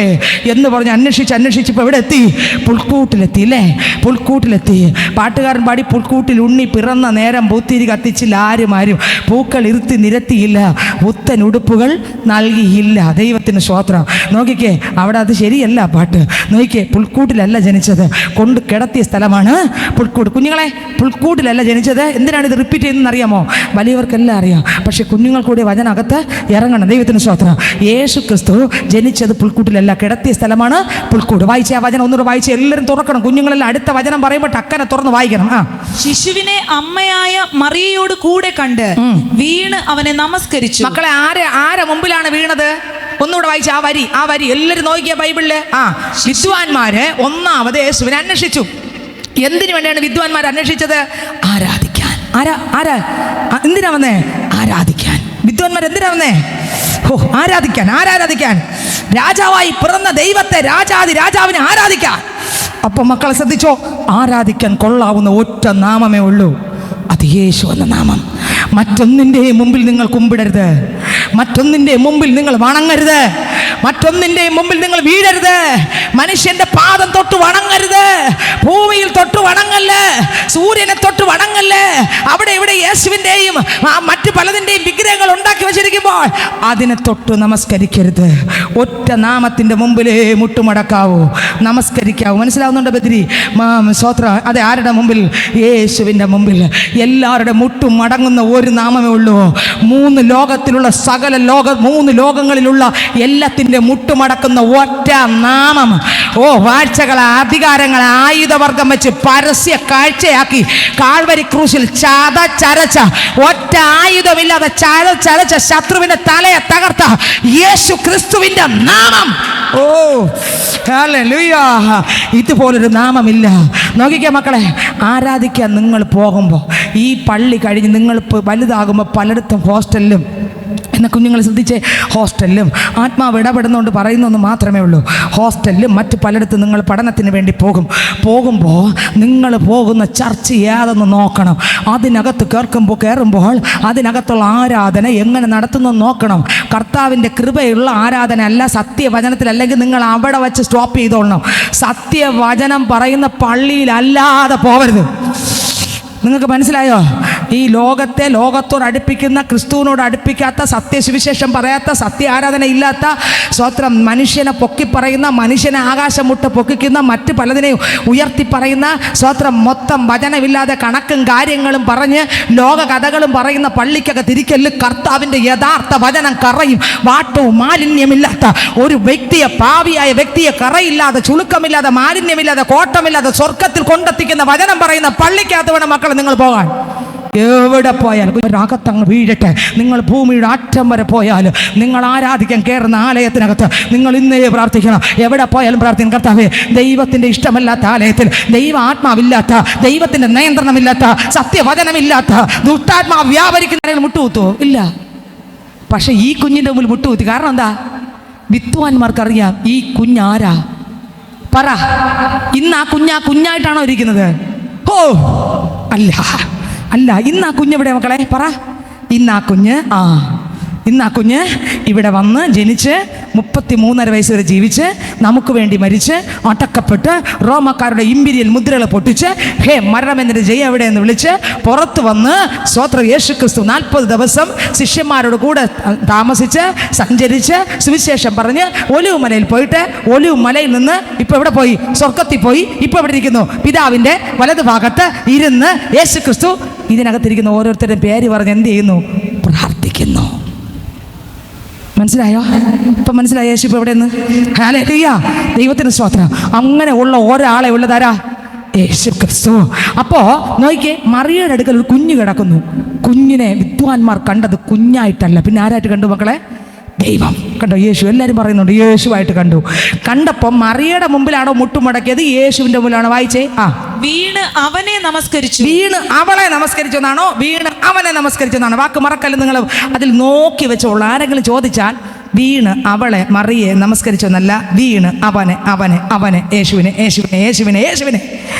എന്ന് പറഞ്ഞ് അന്വേഷിച്ചപ്പോൾ എവിടെ എത്തി? പുൽക്കൂട്ടിലെത്തി അല്ലേ? പുൽക്കൂട്ടിലെത്തി. പാട്ടുകാരൻ പാടി, പുൽക്കൂട്ടിൽ ഉണ്ണി പിറന്ന നേരം പൂത്തിരി കത്തിച്ചില്ല, ആരും പൂക്കൾ ഇരുത്തി നിരത്തിയില്ല, പുത്തൻ ഉടുപ്പുകൾ നൽകിയില്ല. ദൈവത്തിന് സ്തോത്രം. നോക്കിക്കേ, അവിടെ അത് ശരിയല്ല പാട്ട്. നോക്കിക്കേ, പുൽക്കൂട്ടിലല്ല ജനിച്ചത്, കൊണ്ട് കിടത്തിയ സ്ഥലമാണ് പുൽക്കൂട്. കുഞ്ഞുങ്ങളെ, പുൽക്കൂട്ടിലല്ല ജനിച്ചത്. എന്തിനാണ് ഇത് റിപ്പീറ്റ് ചെയ്യുന്നതെന്ന് അറിയാമോ? വലിയവർക്കെല്ലാം അറിയാം, പക്ഷെ കുഞ്ഞുങ്ങൾ കൂടി വചനകത്ത് ഇറങ്ങണം. ദൈവത്തിന് സ്തോത്രം. യേശു ക്രിസ്തു ജനിച്ചത് പുൽക്കൂട്ടിലല്ല, കിടത്തിയ സ്ഥലമാണ് പുൽക്കൂട്. വായിച്ച ആ വചനം ഒന്നുകൂടെ വായിച്ച് എല്ലാവരും തുറക്കണം. കുഞ്ഞുങ്ങളെല്ലാം അടുത്ത വചനം പറയുമ്പോൾ ടക്കനെ തുറന്ന് വായിക്കണം. ശിശുവിനെ അമ്മയായ മറിയയോട് കൂടെ കണ്ട് വീണ് അവനെ നമസ്കരിച്ചു. മക്കളെ, ആരെ മുമ്പിലാണ് വീണത്? ഒന്നുകൂടെ വായിച്ച ആ വരി എല്ലാവരും നോക്കിയ ബൈബിളില്. വിദ്വാൻമാര് ഒന്നാമത് യേശുവിനെ അന്വേഷിച്ചു. എന്തിനു വേണ്ടിയാണ് വിദ്വാൻമാർ അന്വേഷിച്ചത്? ആരാധിക്കാൻ. എന്തിനാ വന്നേ? ആരാധിക്കാൻ. വിദ്വാൻമാർ എന്തിനാ വന്നേ? ആരാധിക്കാൻ. രാജാവായി പിറന്ന ദൈവത്തെ, രാജാവിനെ ആരാധിക്കാൻ. അപ്പൊ മക്കളെ ശ്രദ്ധിച്ചോ, ആരാധിക്കാൻ കൊള്ളാവുന്ന ഒറ്റ നാമമേ ഉള്ളൂ, അത് യേശു എന്ന നാമം. മറ്റൊന്നിൻ്റെയും മുമ്പിൽ നിങ്ങൾ കുമ്പിടരുത്, മറ്റൊന്നിൻ്റെയും മുമ്പിൽ നിങ്ങൾ വണങ്ങരുത്, മറ്റൊന്നിൻ്റെയും മുമ്പിൽ നിങ്ങൾ വീഴരുത്. മനുഷ്യന്റെ പാദം തൊട്ട് വണങ്ങരുത്, ഭൂമിയിൽ തൊട്ട് വണങ്ങല്ലേ, സൂര്യനെ തൊട്ട് വണങ്ങല്ലേ. അവിടെ ഇവിടെ യേശുവിൻ്റെയും മറ്റു പലതിൻ്റെയും വിഗ്രഹങ്ങൾ ഉണ്ടാക്കി വെച്ചിരിക്കുമ്പോൾ അതിനെ തൊട്ട് നമസ്കരിക്കരുത്. ഒറ്റ നാമത്തിൻ്റെ മുമ്പിലേ മുട്ടുമടക്കാവൂ, നമസ്കരിക്കാവൂ. മനസ്സിലാവുന്നുണ്ടോ ബദ്രി? സ്വോത്ര. അതെ, ആരുടെ മുമ്പിൽ? യേശുവിൻ്റെ മുമ്പിൽ. എല്ലാവരുടെ മുട്ടും മടങ്ങുന്ന ഒരു നാമമേ ഉള്ളൂ. മൂന്ന് ലോകങ്ങളിലുള്ള എല്ലാത്തിൻ്റെ മുട്ടുമടക്കുന്ന ഒറ്റ നാമം. വാഴ്ചകളെ, അധികാരങ്ങളെ ആയുധവർഗം വെച്ച് പരസ്യ കാഴ്ചയാക്കി കാൽവരി ക്രൂശിൽ ചതച്ചരച്ച, ഒറ്റ ആയുധമില്ലാതെ ചതച്ചരച്ച ശത്രുവിന്റെ തലയെ തകർത്ത യേശു ക്രിസ്തുവിന്റെ നാമം. ഹല്ലേലൂയ! ഇതുപോലൊരു നാമമില്ല. നോക്കിക്കേ മക്കളെ, ആരാധിക്കാൻ നിങ്ങൾ പോകുമ്പോൾ, ഈ പള്ളി കഴിഞ്ഞ് നിങ്ങൾ വലുതാകുമ്പോൾ പലയിടത്തും ഹോസ്റ്റലിലും, എന്ന കുഞ്ഞുങ്ങൾ ശ്രദ്ധിച്ചേ, ഹോസ്റ്റലിലും ആത്മാവ് ഇടപെടുന്നതുകൊണ്ട് പറയുന്നതെന്ന് മാത്രമേ ഉള്ളൂ. ഹോസ്റ്റലിലും മറ്റ് പലയിടത്തും നിങ്ങൾ പഠനത്തിന് വേണ്ടി പോകുമ്പോൾ നിങ്ങൾ പോകുന്ന ചർച്ച് ഏതെന്ന് നോക്കണം. അതിനകത്ത് കയറുമ്പോൾ അതിനകത്തുള്ള ആരാധന എങ്ങനെ നടത്തുന്നെന്ന് നോക്കണം. കർത്താവിൻ്റെ കൃപയുള്ള ആരാധന അല്ല, സത്യവചനത്തിൽ. അല്ലെങ്കിൽ നിങ്ങൾ അവിടെ വച്ച് സ്റ്റോപ്പ് ചെയ്തോളണം. സത്യവചനം പറയുന്ന പള്ളിയിലല്ലാതെ പോകരുത്. നിങ്ങൾക്ക് മനസ്സിലായോ? ഈ ലോകത്തോട് അടുപ്പിക്കുന്ന, ക്രിസ്തുവിനോട് അടുപ്പിക്കാത്ത, സത്യസുവിശേഷം പറയാത്ത, സത്യ ആരാധന ഇല്ലാത്ത, സ്വത്രം മനുഷ്യനെ പൊക്കി പറയുന്ന, മനുഷ്യനെ ആകാശം മുട്ട പൊക്കിക്കുന്ന, മറ്റ് പലതിനെയും ഉയർത്തി പറയുന്ന, സ്വത്രം മൊത്തം വചനമില്ലാതെ കണക്കും കാര്യങ്ങളും പറഞ്ഞ് ലോക കഥകളും പറയുന്ന പള്ളിക്കകത്തിരിക്കല് കർത്താവിൻ്റെ യഥാർത്ഥ വചനം കറയും വാട്ടവും മാലിന്യമില്ലാത്ത ഒരു വ്യക്തിയെ, പാവിയായ വ്യക്തിയെ, കറയില്ലാതെ, ചുളുക്കമില്ലാതെ, മാലിന്യമില്ലാതെ, കോട്ടമില്ലാതെ സ്വർഗത്തിൽ കൊണ്ടെത്തിക്കുന്ന വചനം പറയുന്ന പള്ളിക്കകത്ത് വേണം മക്കൾ നിങ്ങൾ പോകാൻ. എവിടെ പോയാലും അകത്തങ്ങ് വീഴട്ടെ. നിങ്ങൾ ഭൂമിയുടെ അറ്റം വരെ പോയാലും, നിങ്ങൾ ആരാധിക്കാൻ കയറുന്ന ആലയത്തിനകത്ത് നിങ്ങൾ ഇന്നേ പ്രാർത്ഥിക്കണം. എവിടെ പോയാലും പ്രാർത്ഥിക്കണം, കർത്താവേ, ദൈവത്തിൻ്റെ ഇഷ്ടമല്ലാത്ത ആലയത്തിൽ, ദൈവ ആത്മാവില്ലാത്ത, ദൈവത്തിൻ്റെ നിയന്ത്രണമില്ലാത്ത, സത്യവചനമില്ലാത്ത, ദുഷ്ടാത്മാവ് വ്യാപരിക്കുന്ന മുട്ടുകുത്തുവോ? ഇല്ല. പക്ഷെ ഈ കുഞ്ഞിൻ്റെ മുമ്പിൽ മുട്ടുകുത്തി. കാരണം എന്താ? വിദ്വാൻമാർക്കറിയാം ഈ കുഞ്ഞാരാ. പറ, ഇന്ന് ആ കുഞ്ഞായിട്ടാണോ ഇരിക്കുന്നത്? അല്ല. ഇന്ന് ആ കുഞ്ഞെവിടെ മക്കളെ? പറ. ഇന്ന് ആ കുഞ്ഞ് ഇവിടെ വന്ന് ജനിച്ച് 33.5 വയസ്സ് വരെ ജീവിച്ച് നമുക്ക് വേണ്ടി മരിച്ച് അടക്കപ്പെട്ട് റോമക്കാരുടെ ഇമ്പീരിയൽ മുദ്രകളെ പൊട്ടിച്ച് മരണമെന്നിട്ട് ജയ എവിടെയെന്ന് വിളിച്ച് പുറത്ത് വന്ന് സ്വോത്രം യേശു ക്രിസ്തു 40 ദിവസം ശിഷ്യന്മാരോട് കൂടെ താമസിച്ച് സഞ്ചരിച്ച് സുവിശേഷം പറഞ്ഞ് ഒലിവുമലയിൽ പോയിട്ട് ഒലിവുമലയിൽ നിന്ന് ഇപ്പം എവിടെ പോയി? സ്വർഗത്തിൽ പോയി. ഇപ്പം എവിടെ ഇരിക്കുന്നു? പിതാവിൻ്റെ വലതു ഭാഗത്ത് ഇരുന്ന് യേശു ക്രിസ്തു ഇതിനകത്തിരിക്കുന്ന ഓരോരുത്തരുടെ പേര് പറഞ്ഞ് എന്ത് ചെയ്യുന്നു? പ്രാർത്ഥിക്കുന്നു. മനസ്സിലായോ? ഇപ്പം മനസ്സിലായോ യേശു ഇപ്പം എവിടെ നിന്ന്? ഹല്ലേലൂയ! ദൈവത്തിന് സ്തോത്രം. അങ്ങനെ ഉള്ള ഒരാളെ ഉള്ളതാരാ? യേശു ക്രിസ്തു. അപ്പോൾ നോക്കിക്കേ, മറിയയുടെ അടുക്കൽ ഒരു കുഞ്ഞ് കിടക്കുന്നു. കുഞ്ഞിനെ വിദ്വാൻമാർ കണ്ടത് കുഞ്ഞായിട്ടല്ല, പിന്നെ ആരായിട്ട് കണ്ടു മക്കളെ? ദൈവം. കണ്ടോ? യേശു. എല്ലാവരും പറയുന്നുണ്ട് യേശുവായിട്ട് കണ്ടു. കണ്ടപ്പോൾ മറിയയുടെ മുമ്പിലാണോ മുട്ടുമടക്കിയത്? യേശുവിൻ്റെ മുമ്പിലാണോ? വായിച്ചേ. വീണ് അവനെ നമസ്കരിച്ചു. വീണ് അവളെ നമസ്കരിച്ചെന്നാണോ? വീണ് അവനെ നമസ്കരിച്ചെന്നാണോ? വാക്ക് മറക്കല്ല. നിങ്ങൾ അതിൽ നോക്കി വെച്ചോളൂ. ആരെങ്കിലും ചോദിച്ചാൽ വീണ് അവളെ മറിയെ നമസ്കരിച്ചെന്നല്ല, വീണ് അവനെ യേശുവിനെ.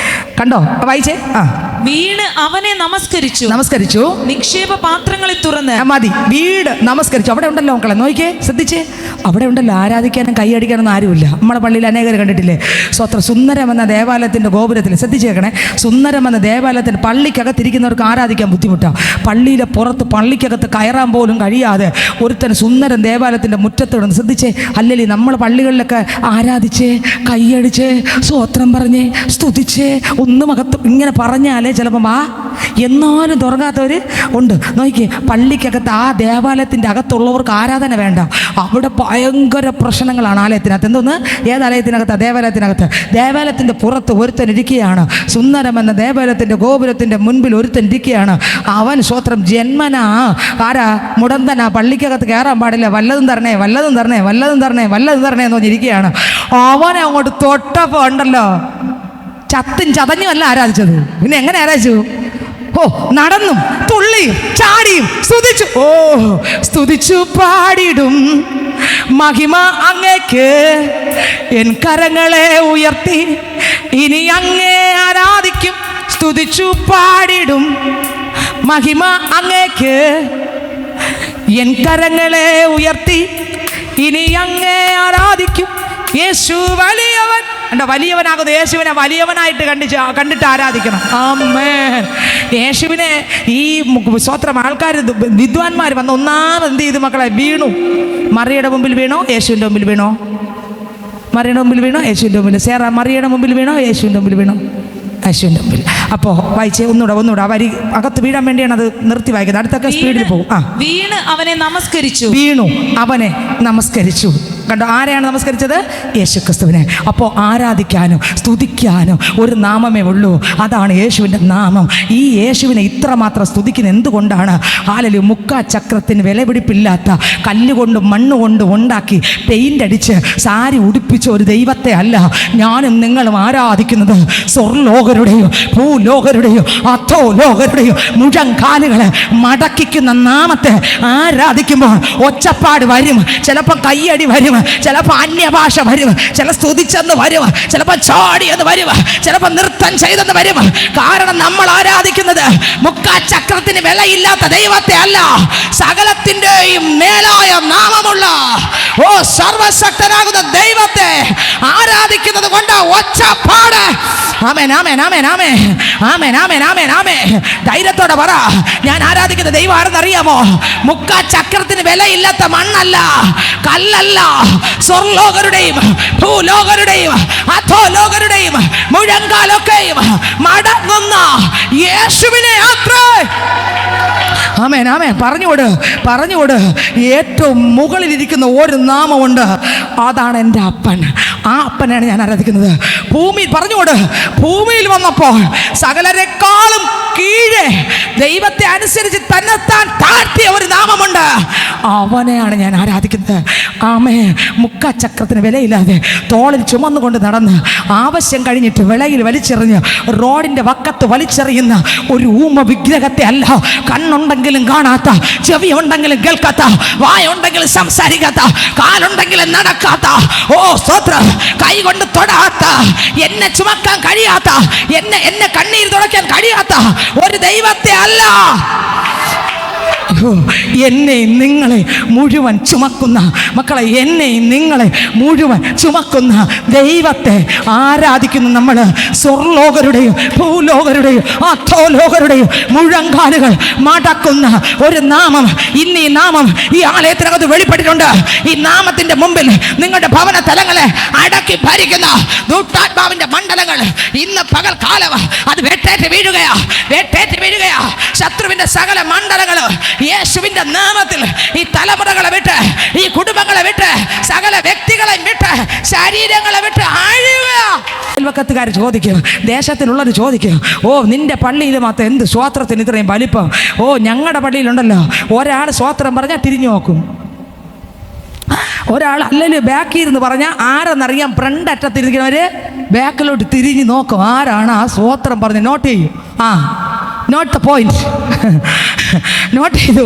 കണ്ടോ? വായിച്ചേ. വീണ് അവനെ നമസ്കരിച്ചു. നിക്ഷേപ പാത്രങ്ങളിൽ തുറന്ന്. മതി. വീട് നമസ്കരിച്ചു. അവിടെ ഉണ്ടല്ലോ മക്കളെ, നോക്കിയേ, ശ്രദ്ധിച്ചേ. അവിടെ ഉണ്ടല്ലോ ആരാധിക്കാനും കൈയടിക്കാനൊന്നും ആരുമില്ല. നമ്മുടെ പള്ളിയിൽ അനേകർ കണ്ടിട്ടില്ലേ? സുന്ദരം എന്ന ദേവാലയത്തിൻ്റെ ഗോപുരത്തിൽ ശ്രദ്ധിച്ചേക്കണേ. സുന്ദരം എന്ന ദേവാലയത്തിൽ പള്ളിക്കകത്തിരിക്കുന്നവർക്ക് ആരാധിക്കാൻ ബുദ്ധിമുട്ടാണ്. പള്ളിയിലെ പുറത്ത്, പള്ളിക്കകത്ത് കയറാൻ പോലും കഴിയാതെ ഒരുത്തൻ സുന്ദരം ദേവാലയത്തിൻ്റെ മുറ്റത്ത് കിടന്ന്. ശ്രദ്ധിച്ചേ. അല്ലെങ്കിൽ നമ്മൾ പള്ളികളിലൊക്കെ ആരാധിച്ചേ, കൈയടിച്ചേ, സ്തോത്രം പറഞ്ഞേ, സ്തുതിച്ചേ, ഒന്നും അകത്ത് ഇങ്ങനെ പറഞ്ഞാലേ ചിലപ്പം എന്നാലും തുറങ്ങാത്തവർ ഉണ്ട്. നോക്കിയേ, പള്ളിക്കകത്ത് ആ ദേവാലയത്തിൻ്റെ അകത്തുള്ളവർക്ക് ആരാധന വേണ്ട. അവിടെ ഭയങ്കര പ്രശ്നങ്ങളാണ് ആലയത്തിനകത്ത്. എന്തോന്ന്? ഏതാലയത്തിനകത്ത്? ദേവാലയത്തിനകത്ത്. ദേവാലയത്തിൻ്റെ പുറത്ത് ഒരുത്തൻ ഇരിക്കുകയാണ്. സുന്ദരമെന്ന ദേവാലയത്തിൻ്റെ ഗോപുരത്തിൻ്റെ മുൻപിൽ ഒരുത്തൻ ഇരിക്കുകയാണ്. അവൻ സ്വത്രം ജന്മനാ ആരാ? മുടന്തനാ. പള്ളിക്കകത്ത് കയറാൻ പാടില്ല. വല്ലതും തരണേ, വല്ലതും തരണേ, വല്ലതും തരണേ, വല്ലതും തരണേ എന്ന് പറഞ്ഞിരിക്കുകയാണ്. അവനെ അങ്ങോട്ട് തൊട്ടപ്പോൾ ഉണ്ടല്ലോ, ചത്തും ചതഞ്ഞുമല്ല ആരാധിച്ചത്. പിന്നെ എങ്ങനെ ആരാധിച്ചു? ഓ, നടന്നും തുള്ളിയും ചാടിയും സ്തുതിച്ചു. ഓ, സ്തുതിച്ചു പാടിടും മഹിമ അങ്ങേക്ക്, എൻ കരങ്ങളെ ഉയർത്തി ഇനി അങ്ങേ ആരാധിക്കും. സ്തുതിച്ചു പാടിടും മഹിമ അങ്ങേക്ക്, എൻ കരങ്ങളെ ഉയർത്തി ഇനി അങ്ങേ ആരാധിക്കും. യേശു വലിയവൻ. എൻ്റെ വലിയവനാകുന്ന യേശുവിനെ വലിയവനായിട്ട് കണ്ടിട്ട് ആരാധിക്കണം. ആമേൻ. യേശുവിനെ ഈ സ്വത്രം ആൾക്കാർ, വിദ്വാൻമാർ വന്ന് ഒന്നാമത് എന്ത് ചെയ്തു മക്കളെ? വീണു. മറിയയുടെ മുമ്പിൽ വീണോ? യേശുവിൻ്റെ മുമ്പിൽ വീണോ? മറിയയുടെ മുമ്പിൽ വീണോ? യേശുവിൻ്റെ മുമ്പിൽ. സേറ മറിയയുടെ മുമ്പിൽ വീണോ? യേശുവിൻ്റെ മുമ്പിൽ വീണോ? യേശുവിൻ്റെ മുമ്പിൽ. അപ്പോൾ വായിച്ചേ ഒന്നുകൂടെ. ആ വരി അകത്ത് വീഴാൻ വേണ്ടിയാണ് അത് നിർത്തി വായിക്കുന്നത്. അടുത്തൊക്കെ സ്പീഡിൽ പോകും. വീണ് അവനെ നമസ്കരിച്ചു. വീണു അവനെ നമസ്കരിച്ചു. കണ്ടോ? ആരെയാണ് നമസ്കരിച്ചത്? യേശുക്രിസ്തുവിനെ. അപ്പോൾ ആരാധിക്കാനും സ്തുതിക്കാനും ഒരു നാമമേ ഉള്ളൂ. അതാണ് യേശുവിൻ്റെ നാമം. ഈ യേശുവിനെ ഇത്രമാത്രം സ്തുതിക്കുന്ന എന്തുകൊണ്ടാണ്? ഹല്ലേലൂയ. മുക്കാചക്രത്തിന് വിലപിടിപ്പില്ലാത്ത കല്ലുകൊണ്ടും മണ്ണുകൊണ്ടും ഉണ്ടാക്കി പെയിൻ്റ് അടിച്ച് സാരി ഉടുപ്പിച്ച ഒരു ദൈവത്തെ അല്ല ഞാനും നിങ്ങളും ആരാധിക്കുന്നത്. സ്വർലോകരുടെയോ ഭൂലോകരുടെയോ അധോലോകരുടെയോ മുഴങ്കാലുകളെ മടക്കിക്കുന്ന നാമത്തെ ആരാധിക്കുമ്പോൾ ഒച്ചപ്പാട് വരും, ചിലപ്പോൾ കയ്യടി വരും, ചിലപ്പോൾ അന്യഭാഷ വരും, ചില സ്തുതിച്ചെന്ന് വരും, ചിലപ്പോൾ ചാടിയെന്ന് വരും, ചിലപ്പോൾ നൃത്തം ചെയ്തെന്ന് വരും. കാരണം നമ്മൾ ആരാധിക്കുന്നത് മുക്കാചക്രത്തിന് വിലയില്ലാത്ത ദൈവത്തെ അല്ല, സകലത്തിൻ്റെയും മേലായ നാമമുള്ള ഓ സർവശക്തനാകുന്ന ദൈവത്തെ ആരാധിക്കുന്നത് കൊണ്ട് ഒച്ചപ്പാട്. ആമേൻ, ആമേൻ, ആമേൻ, ആമേൻ, ആമേൻ, ആമേൻ, ആമേൻ, ആമേൻ. ധൈര്യത്തോടെ പറ, ഞാൻ ആരാധിക്കുന്ന ദൈവം ആരെന്നറിയാമോ? മുക്കാചക്രത്തിന് വിലയില്ലാത്ത മണ്ണല്ല, കല്ലല്ല, സ്വർലോകരുടെയും ഭൂലോകരുടെയും അധോലോകരുടെയും മുഴങ്കാലൊക്കെയും മടങ്ങുന്ന യേശുവിനെ അത്രേ. ആമേൻ, ആമേൻ. പറഞ്ഞുകൊട്. ഏറ്റവും മുകളിലിരിക്കുന്ന ഒരു നാമമുണ്ട്, അതാണ് എൻ്റെ അപ്പൻ. ആ അപ്പനാണ് ഞാൻ ആരാധിക്കുന്നത്. ഭൂമിയിൽ വന്നപ്പോൾ സകലരെക്കാളും കീഴെ ദൈവത്തെ അനുസരിച്ച് തന്നെത്താൻ താഴ്ത്തിയ ഒരു നാമമുണ്ട്, അവനെയാണ് ഞാൻ ആരാധിക്കുന്നത്. ആമേ. മുക്കാചക്രത്തിന് വിലയില്ലാതെ തോളിൽ ചുമന്നുകൊണ്ട് നടന്ന് ആവശ്യം കഴിഞ്ഞിട്ട് വിളയിൽ വലിച്ചെറിഞ്ഞ് റോഡിൻ്റെ വക്കത്ത് വലിച്ചെറിയുന്ന ഒരു ഊമ വിഗ്രഹത്തെ അല്ല. കണ്ണുണ്ടെങ്കിലും കാണാത്ത, ചെവി ഉണ്ടെങ്കിലും കേൾക്കാത്ത, വായുണ്ടെങ്കിലും സംസാരിക്കാത്ത, കാലുണ്ടെങ്കിലും നടക്കാത്ത, ഓ സ്തോത്രം, കൈ കൊണ്ട് തൊടാത്ത, എന്നെ ചുമക്കാൻ കഴിയാത്ത, എന്നെ കണ്ണീർ തുടയ്ക്കാൻ കഴിയാത്ത ഒരു ദൈവത്തെ അല്ല. എന്നെയും നിങ്ങളെ മുഴുവൻ ചുമക്കുന്ന മക്കളെ, എന്നെയും നിങ്ങളെ മുഴുവൻ ചുമക്കുന്ന ദൈവത്തെ ആരാധിക്കുന്ന നമ്മൾ. സ്വർലോകരുടെയും ഭൂലോകരുടെയും അധോലോകരുടെയും മുഴങ്കാലുകൾ മടക്കുന്ന ഒരു നാമം. ഇന്ന് ഈ നാമം ഈ ആലയത്തിനകത്ത് വെളിപ്പെട്ടിട്ടുണ്ട്. ഈ നാമത്തിന്റെ മുമ്പിൽ നിങ്ങളുടെ ഭവന തലങ്ങളെ അടക്കി ഭരിക്കുന്ന ദൂഷ്ടാത്മാവിന്റെ മണ്ഡലങ്ങൾ ഇന്ന് പകൽക്കാലം അത് വെട്ടേറ്റ് വീഴുകയാ. ശത്രുവിന്റെ സകല മണ്ഡലങ്ങൾ യേശുവിന്റെ നാമത്തിൽ ഈ തലമുറകളെ വിട്ട്, ഈ കുടുംബങ്ങളെ വിട്ട്, സകല വ്യക്തികളെ വിട്ട്, ശരീരങ്ങളെ വിട്ട് അഴിയുക. അയൽവക്കത്തുകാർ ചോദിക്കും, ദേശത്തിലുള്ളവർ ചോദിക്കും, ഓ നിന്റെ പള്ളിയിൽ മാത്രം എന്ത് സ്തോത്രത്തിന് ഇത്രയും വലിപ്പം? ഓ ഞങ്ങളുടെ പള്ളിയിലുണ്ടല്ലോ, ഒരാൾ സ്തോത്രം പറഞ്ഞാൽ തിരിഞ്ഞു നോക്കും, ഒരാൾ അല്ലെങ്കിൽ ബാക്കിൽ ഇരുന്ന് പറഞ്ഞാൽ ആരെന്നറിയാം, ഫ്രണ്ട് അറ്റത്തിരിക്കുന്നവര് ബാക്കിലോട്ട് തിരിഞ്ഞ് നോക്കും, ആരാണ് ആ സ്തോത്രം പറഞ്ഞ് നോട്ട് ചെയ്യും. Not the point. നോട്ട് ചെയ്തു,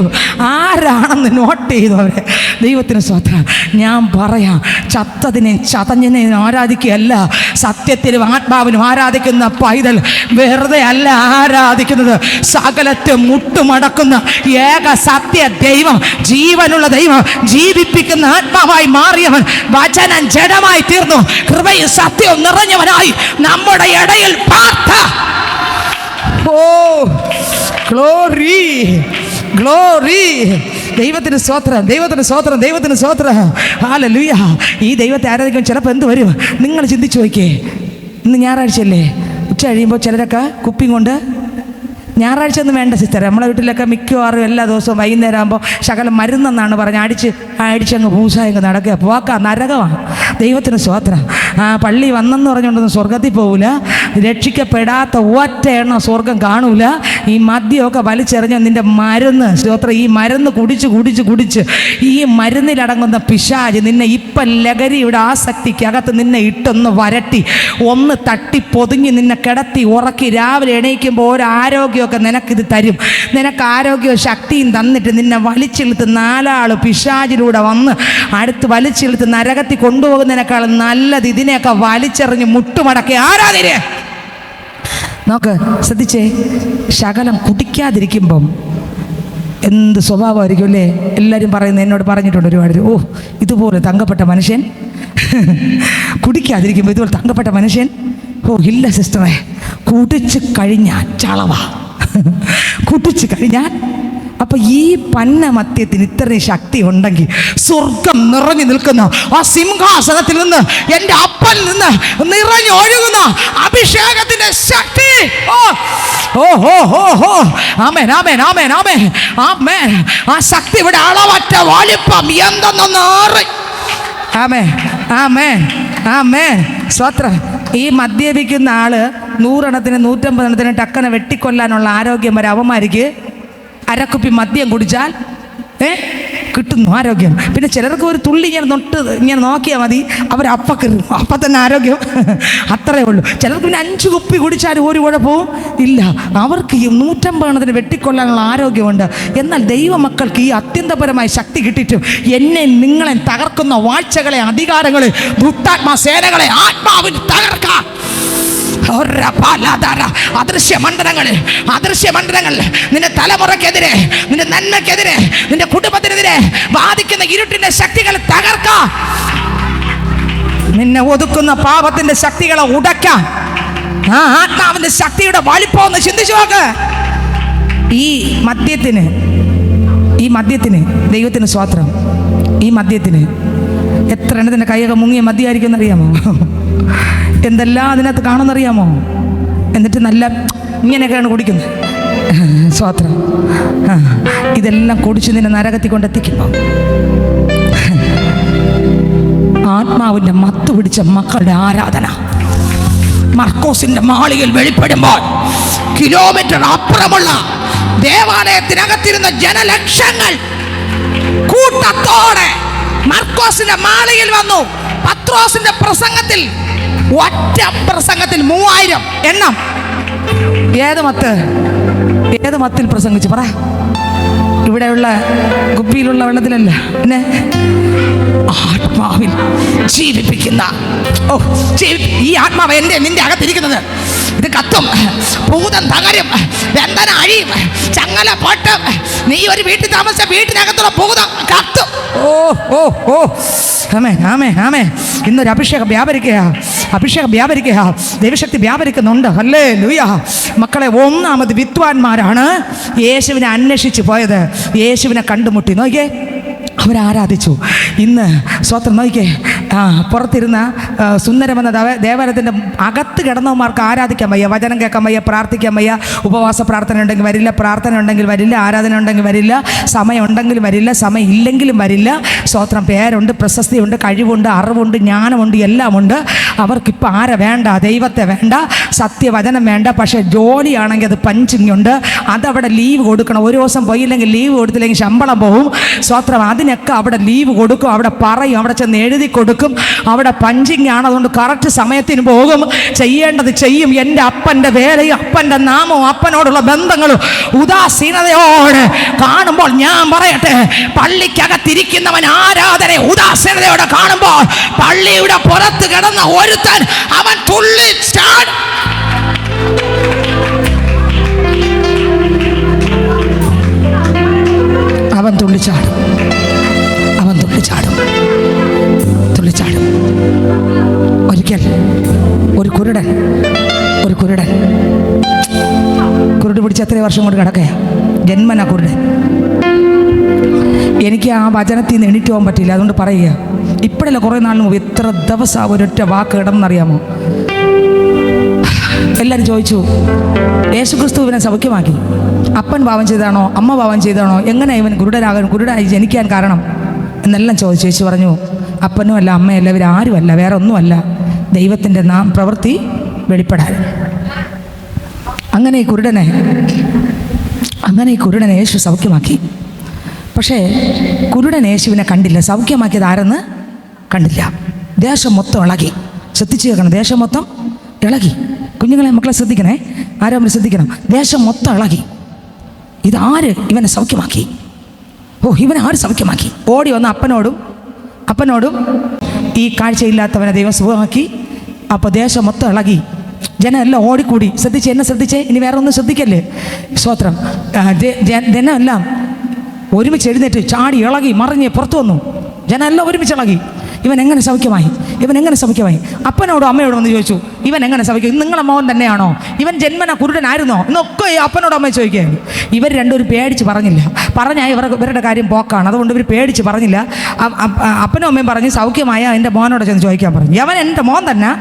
ആരാണെന്ന് നോട്ട് ചെയ്തു അവരെ. ദൈവത്തിന് സ്തോത്രം. ഞാൻ പറയാം, ചത്തതിനെയും ചതഞ്ഞതിനെയും ആരാധിക്കുകയല്ല, സത്യത്തിലും ആത്മാവിനും ആരാധിക്കുന്ന പൈതൽ വെറുതെ അല്ല ആരാധിക്കുന്നത്. സകലത്തെ മുട്ടുമടക്കുന്ന ഏക സത്യ ദൈവം, ജീവനുള്ള ദൈവം, ജീവിപ്പിക്കുന്ന ആത്മാവായി മാറിയവൻ, വചനം ജഡമായി തീർന്നു, കൃപയും സത്യവും നിറഞ്ഞവനായി നമ്മുടെ ഇടയിൽ പാർത്ത. ഓ ഗ്ലോറി, ഗ്ലോറി. ദൈവത്തിന് സ്തോത്രം, ദൈവത്തിന് സ്തോത്രം, ദൈവത്തിന് സ്തോത്രം. ഹല്ലേലൂയ. ഈ ദൈവത്തെ ആരാധിക്കുമ്പോൾ ചിലപ്പോൾ എന്ത് വരും നിങ്ങൾ ചിന്തിച്ചു നോക്കിയേ. ഇന്ന് ഞായറാഴ്ചയല്ലേ, ഉച്ച കഴിയുമ്പോൾ ചിലരൊക്കെ കുപ്പിയും കൊണ്ട് ഞായറാഴ്ച ഒന്നും വേണ്ട സിസ്റ്റർ. നമ്മളെ വീട്ടിലൊക്കെ മിക്കവാറും എല്ലാ ദിവസവും വൈകുന്നേരം ആകുമ്പോൾ ശകലം മരുന്നെന്നാണ് പറഞ്ഞ് അടിച്ചങ്ങ് പൂസായങ്ങ് നടക്കുക. പോക്ക നരകമാണ്. ദൈവത്തിന് സ്തോത്രം. പള്ളി വന്നെന്ന് പറഞ്ഞുകൊണ്ടൊന്നും സ്വർഗത്തിൽ പോവില്ല. രക്ഷിക്കപ്പെടാത്ത ഒറ്റ എണ്ണം സ്വർഗം കാണൂല. ഈ മദ്യമൊക്കെ വലിച്ചെറിഞ്ഞ നിൻ്റെ മരുന്ന് സ്തോത്രം, ഈ മരുന്ന് കുടിച്ച് ഈ മരുന്നിലടങ്ങുന്ന പിശാച് നിന്നെ ഇപ്പം ലഹരിയുടെ ആസക്തിക്കകത്ത് നിന്നെ ഇട്ടൊന്ന് വരട്ടി ഒന്ന് തട്ടി പൊതിഞ്ഞ് നിന്നെ കിടത്തി ഉറക്കി രാവിലെ എണീക്കുമ്പോൾ ഒരു ആരോഗ്യമൊക്കെ നിനക്കിത് തരും. നിനക്ക് ആരോഗ്യവും ശക്തിയും തന്നിട്ട് നിന്നെ വലിച്ചെളുത്ത് 4 ആൾ പിശാചിലൂടെ വന്ന് അടുത്ത് വലിച്ചെളുത്ത് നരകത്തിൽ കൊണ്ടുപോകുന്നതിനേക്കാൾ നല്ലത് ഇതിനെയൊക്കെ വലിച്ചെറിഞ്ഞ് മുട്ടുമടക്കി ആരാധന. നോക്ക്, ശ്രദ്ധിച്ചേ, ശകലം കുടിക്കാതിരിക്കുമ്പം എന്ത് സ്വഭാവമായിരിക്കും അല്ലേ? എല്ലാവരും പറയുന്നത് എന്നോട് പറഞ്ഞിട്ടുണ്ട് ഒരുപാട്. ഓ, ഇതുപോലെ തങ്കപ്പെട്ട മനുഷ്യൻ കുടിക്കാതിരിക്കുമ്പോൾ ഇതുപോലെ തങ്കപ്പെട്ട മനുഷ്യൻ. ഓ ഇല്ല സിസ്റ്ററെ, കുടിച്ച് കഴിഞ്ഞാൽ ചളവ. കുടിച്ച് കഴിഞ്ഞാൽ അപ്പം ഈ പന്ന മദ്യത്തിന് ഇത്രയും ശക്തി ഉണ്ടെങ്കിൽ സ്വർഗം നിറഞ്ഞു നിൽക്കുന്ന ആ സിംഹാസനത്തിൽ നിന്ന് എൻ്റെ അപ്പനിൽ നിന്ന് നിറഞ്ഞൊഴുകുന്ന അഭിഷേകത്തിന്റെ ശക്തി, ആമേൻ ആമേൻ ആമേൻ ആമേൻ ആമേൻ. ആ ശക്തി ഇവിടെ അളവറ്റ വലിപ്പം എന്തെന്നൊന്ന് ആമേൻ ആമേൻ ആമേൻ. സ്വത്രം. ഈ മദ്യപിക്കുന്ന ആള് 100 എണ്ണത്തിന് 150 എണ്ണത്തിന് ടക്കനെ വെട്ടിക്കൊല്ലാനുള്ള ആരോഗ്യം വരെ അവന്മാർക്ക് അരക്കുപ്പി മദ്യം കുടിച്ചാൽ കിട്ടുന്നു ആരോഗ്യം. പിന്നെ ചിലർക്ക് ഒരു തുള്ളി ഇങ്ങനെ നോക്കിയാൽ മതി, അപ്പം തന്നെ ആരോഗ്യം അത്രയേ ഉള്ളൂ. ചിലർക്ക് പിന്നെ 5 കുപ്പി കുടിച്ചാൽ ഒരു കുഴപ്പവും ഇല്ല. അവർക്ക് ഈ 150 എണ്ണത്തിന് വെട്ടിക്കൊള്ളാനുള്ള ആരോഗ്യമുണ്ട്. എന്നാൽ ദൈവമക്കൾക്ക് ഈ അത്യന്തപരമായ ശക്തി കിട്ടിയിട്ടും എന്നെ നിങ്ങളെ തകർക്കുന്ന വാഴ്ചകളെ, അധികാരങ്ങളെ, ദുഷ്ടാത്മാ സേനകളെ ആത്മാവിൽ തകർക്കാം. അദൃശ്യ മണ്ഡലങ്ങൾ നിന്റെ തലമുറക്കെതിരെ, നിന്റെ നന്മക്കെതിരെ, നിന്റെ കുടുംബത്തിനെതിരെ വാദിക്കുന്ന ഇരുട്ടിന്റെ ശക്തികളെ തകർക്കാം. നിന്നെ ഒതുക്കുന്ന പാപത്തിന്റെ ശക്തികളെ ഉടക്കാം. ആ ആത്മാവിന്റെ ശക്തിയുടെ വലിപ്പം ഒന്ന് ചിന്തിച്ചു നോക്ക്. ഈ മദ്യത്തിന് ദൈവത്തിന് സ്വാത്രം. ഈ മദ്യത്തിന് എത്ര എണ്ണത്തിൻ്റെ കൈയൊക്കെ മുങ്ങിയ മദ്യമായിരിക്കും എന്നറിയാമോ? എന്തെല്ലാം അതിനകത്ത് കാണുമെന്നറിയാമോ? എന്നിട്ട് നല്ല ഇങ്ങനെയൊക്കെയാണ് കുടിക്കുന്നത്. സ്വാത്രം. ഇതെല്ലാം കുടിച്ച് നിന്നെ നരകത്തിൽ കൊണ്ടെത്തിക്കുമ്പോൾ ആത്മാവിൻ്റെ മത്ത് പിടിച്ച മക്കളുടെ ആരാധന മർക്കോസിന്റെ മാളികയിൽ വെളിപ്പെടുമ്പോൾ കിലോമീറ്റർ അപ്പുറമുള്ള ദേവാലയത്തിനകത്തിരുന്ന ജനലക്ഷങ്ങൾ കൂട്ടത്തോടെ മർക്കോസിന്റെ മാളികയിൽ വന്നു. പത്രോസിന്റെ പ്രസംഗത്തിൽ, ഒറ്റ പ്രസംഗത്തിൽ 3000 എണ്ണം. ഏത് മത്തിൽ പ്രസംഗിച്ചു പറ? ഇവിടെയുള്ള കുപ്പിയിലുള്ള വെള്ളത്തിലല്ല, പിന്നെ ആത്മാവിൽ ജീവിപ്പിക്കുന്ന. ഈ ആത്മാവ് നിന്റെ അകത്തിരിക്കുന്നത്. ഇത് കത്തും, ഭൂതം തകരും, ബന്ധന അഴിയും, ചങ്ങല പൊട്ടും. നീ ഒരു വീട്ടിൽ താമസിച്ച വീട്ടിനകത്തുള്ള ഭൂതം കത്തും. ഇന്നൊരു അഭിഷേകം വ്യാപരിക്കുക, ദൈവശക്തി വ്യാപരിക്കുന്നുണ്ട്. ഹല്ലേലൂയ. മക്കളെ, ഒന്നാമത് വിദ്വാൻമാരാണ് യേശുവിനെ അന്വേഷിച്ച് പോയത്. യേശുവിനെ കണ്ടുമുട്ടി. നോക്കിയേ, അവരാരാധിച്ചു. ഇന്ന് സ്വത്രം നോക്കിയേ, പുറത്തിരുന്ന സുന്ദരമെന്ന ദേവാലയത്തിൻ്റെ അകത്ത് കിടന്നവന്മാർക്ക് ആരാധിക്കാൻ വയ്യ, വചനം കേൾക്കാൻ വയ്യ, പ്രാർത്ഥിക്കാൻ വയ്യ. ഉപവാസ പ്രാർത്ഥന ഉണ്ടെങ്കിൽ വരില്ല, പ്രാർത്ഥന ഉണ്ടെങ്കിൽ വരില്ല, ആരാധന ഉണ്ടെങ്കിൽ വരില്ല, സമയം ഉണ്ടെങ്കിലും വരില്ല, സമയം ഇല്ലെങ്കിലും വരില്ല. സ്വത്രം. പേരുണ്ട്, പ്രശസ്തിയുണ്ട്, കഴിവുണ്ട്, അറിവുണ്ട്, ജ്ഞാനമുണ്ട്, എല്ലാമുണ്ട്. അവർക്കിപ്പോൾ ആരെ വേണ്ട? ദൈവത്തെ വേണ്ട, സത്യവചനം വേണ്ട. പക്ഷേ ജോലിയാണെങ്കിൽ അത് പഞ്ചിങ്ങുണ്ട്, അതവിടെ ലീവ് കൊടുക്കണം. ഒരു ദിവസം പോയില്ലെങ്കിൽ, ലീവ് കൊടുത്തില്ലെങ്കിൽ ശമ്പളം പോവും. സ്വത്രം. അതിനൊക്കെ അവിടെ ലീവ് കൊടുക്കും, അവിടെ പറയും, അവിടെ ചെന്ന് എഴുതി കൊടുക്കും. അവിടെ പഞ്ചിങ് ആണ്, അതുകൊണ്ട് കറക്റ്റ് സമയത്തിന് പോകും, ചെയ്യേണ്ടത് ചെയ്യും. എൻ്റെ അപ്പൻ്റെ വേലയും അപ്പൻ്റെ നാമവും അപ്പനോടുള്ള ബന്ധങ്ങളും ഉദാസീനതയോടെ കാണുമ്പോൾ, ഞാൻ പറയട്ടെ, പള്ളിക്കകത്തിരിക്കുന്നവൻ ആരാധന ഉദാസീനതയോടെ കാണുമ്പോൾ പള്ളിയുടെ പുറത്ത് കിടന്ന ഒരുത്തൻ അവൻ തുള്ളി ചാടും. അവൻ തുള്ളിച്ചാടും. ഒരിക്കൽ ഒരു കുരുടൻ പിടിച്ച് എത്രയോ വർഷം കൊണ്ട് കിടക്കുക, ജന്മന കുരുടൻ. എനിക്ക് ആ വചനത്തിൽ നിന്ന് എണീറ്റ് പോകാൻ പറ്റില്ല, അതുകൊണ്ട് പറയുക. ഇപ്പോഴല്ല, കുറേ നാളിന് മുമ്പ് എത്ര ദിവസം ഒരൊറ്റ വാക്ക് കിടന്നറിയാമോ? എല്ലാവരും ചോദിച്ചു, യേശുക്രിസ്തു ഇവനെ സൗഖ്യമാക്കി, അപ്പൻ പാവം ചെയ്താണോ അമ്മ പാവം ചെയ്താണോ, എങ്ങനെ ഇവൻ കുരുടനായി ജനിക്കാൻ കാരണം എന്നെല്ലാം ചോദിച്ചു. യേശു പറഞ്ഞു, അപ്പനും അല്ല അമ്മയല്ല ഇവരാരുമല്ല, വേറെ ഒന്നുമല്ല, ദൈവത്തിൻ്റെ പ്രവൃത്തി വെളിപ്പെടാൻ. അങ്ങനെ ഈ കുരുടനെ യേശു സൗഖ്യമാക്കി. പക്ഷേ കുരുടൻ യേശുവിനെ കണ്ടില്ല. സൗഖ്യമാക്കിയത് ആരെന്ന് കണ്ടില്ല. ദേശം മൊത്തം ഇളകി. ശ്രദ്ധിച്ചു കേൾക്കണം, ദേശം മൊത്തം ഇളകി. കുഞ്ഞുങ്ങളെ, മക്കളെ ശ്രദ്ധിക്കണേ, ആരും ശ്രദ്ധിക്കണം. ദേശം മൊത്തം ഇളകി. ഇതാര് ഇവനെ സൗഖ്യമാക്കി? ഇവനെ ആര് സൗഖ്യമാക്കി? ഓടി വന്ന അപ്പനോടും ഈ കാഴ്ചയില്ലാത്തവനെ ദൈവം സുഖമാക്കി. അപ്പോൾ ദേശം മൊത്തം ഇളകി. ജനം എല്ലാം ഓടിക്കൂടി. ശ്രദ്ധിച്ചേ, ഇനി വേറെ ഒന്നും ശ്രദ്ധിക്കല്ലേ. സ്തോത്രം. ജനം എല്ലാം ഒരുമിച്ച് എഴുന്നേറ്റ് ചാടി ഇളകി മറിഞ്ഞ് പുറത്തു വന്നു. ജനം എല്ലാം ഒരുമിച്ച് ഇളകി. ഇവൻ എങ്ങനെ സൗഖ്യമായി? അപ്പനോടും അമ്മയോടും ഒന്ന് ചോദിച്ചു, ഇവൻ എങ്ങനെ സൗഖ്യം? നിങ്ങളെ മോൻ തന്നെയാണോ? ഇവൻ ജന്മന കുരുടനായിരുന്നോ എന്നൊക്കെ അപ്പനോടും അമ്മയും ചോദിക്കുകയാണ്. ഇവർ രണ്ടുപേരും പേടിച്ച് പറഞ്ഞില്ല. പറഞ്ഞാൽ ഇവരുടെ കാര്യം പോക്കാണ്. അതുകൊണ്ട് ഇവർ പേടിച്ച് പറഞ്ഞില്ല. അപ്പനും അമ്മയും പറഞ്ഞ് സൗഖ്യമായ എൻ്റെ മോനോട് ചെന്ന് ചോദിക്കാൻ പറഞ്ഞു. അവൻ എൻ്റെ മോൻ തന്നെ,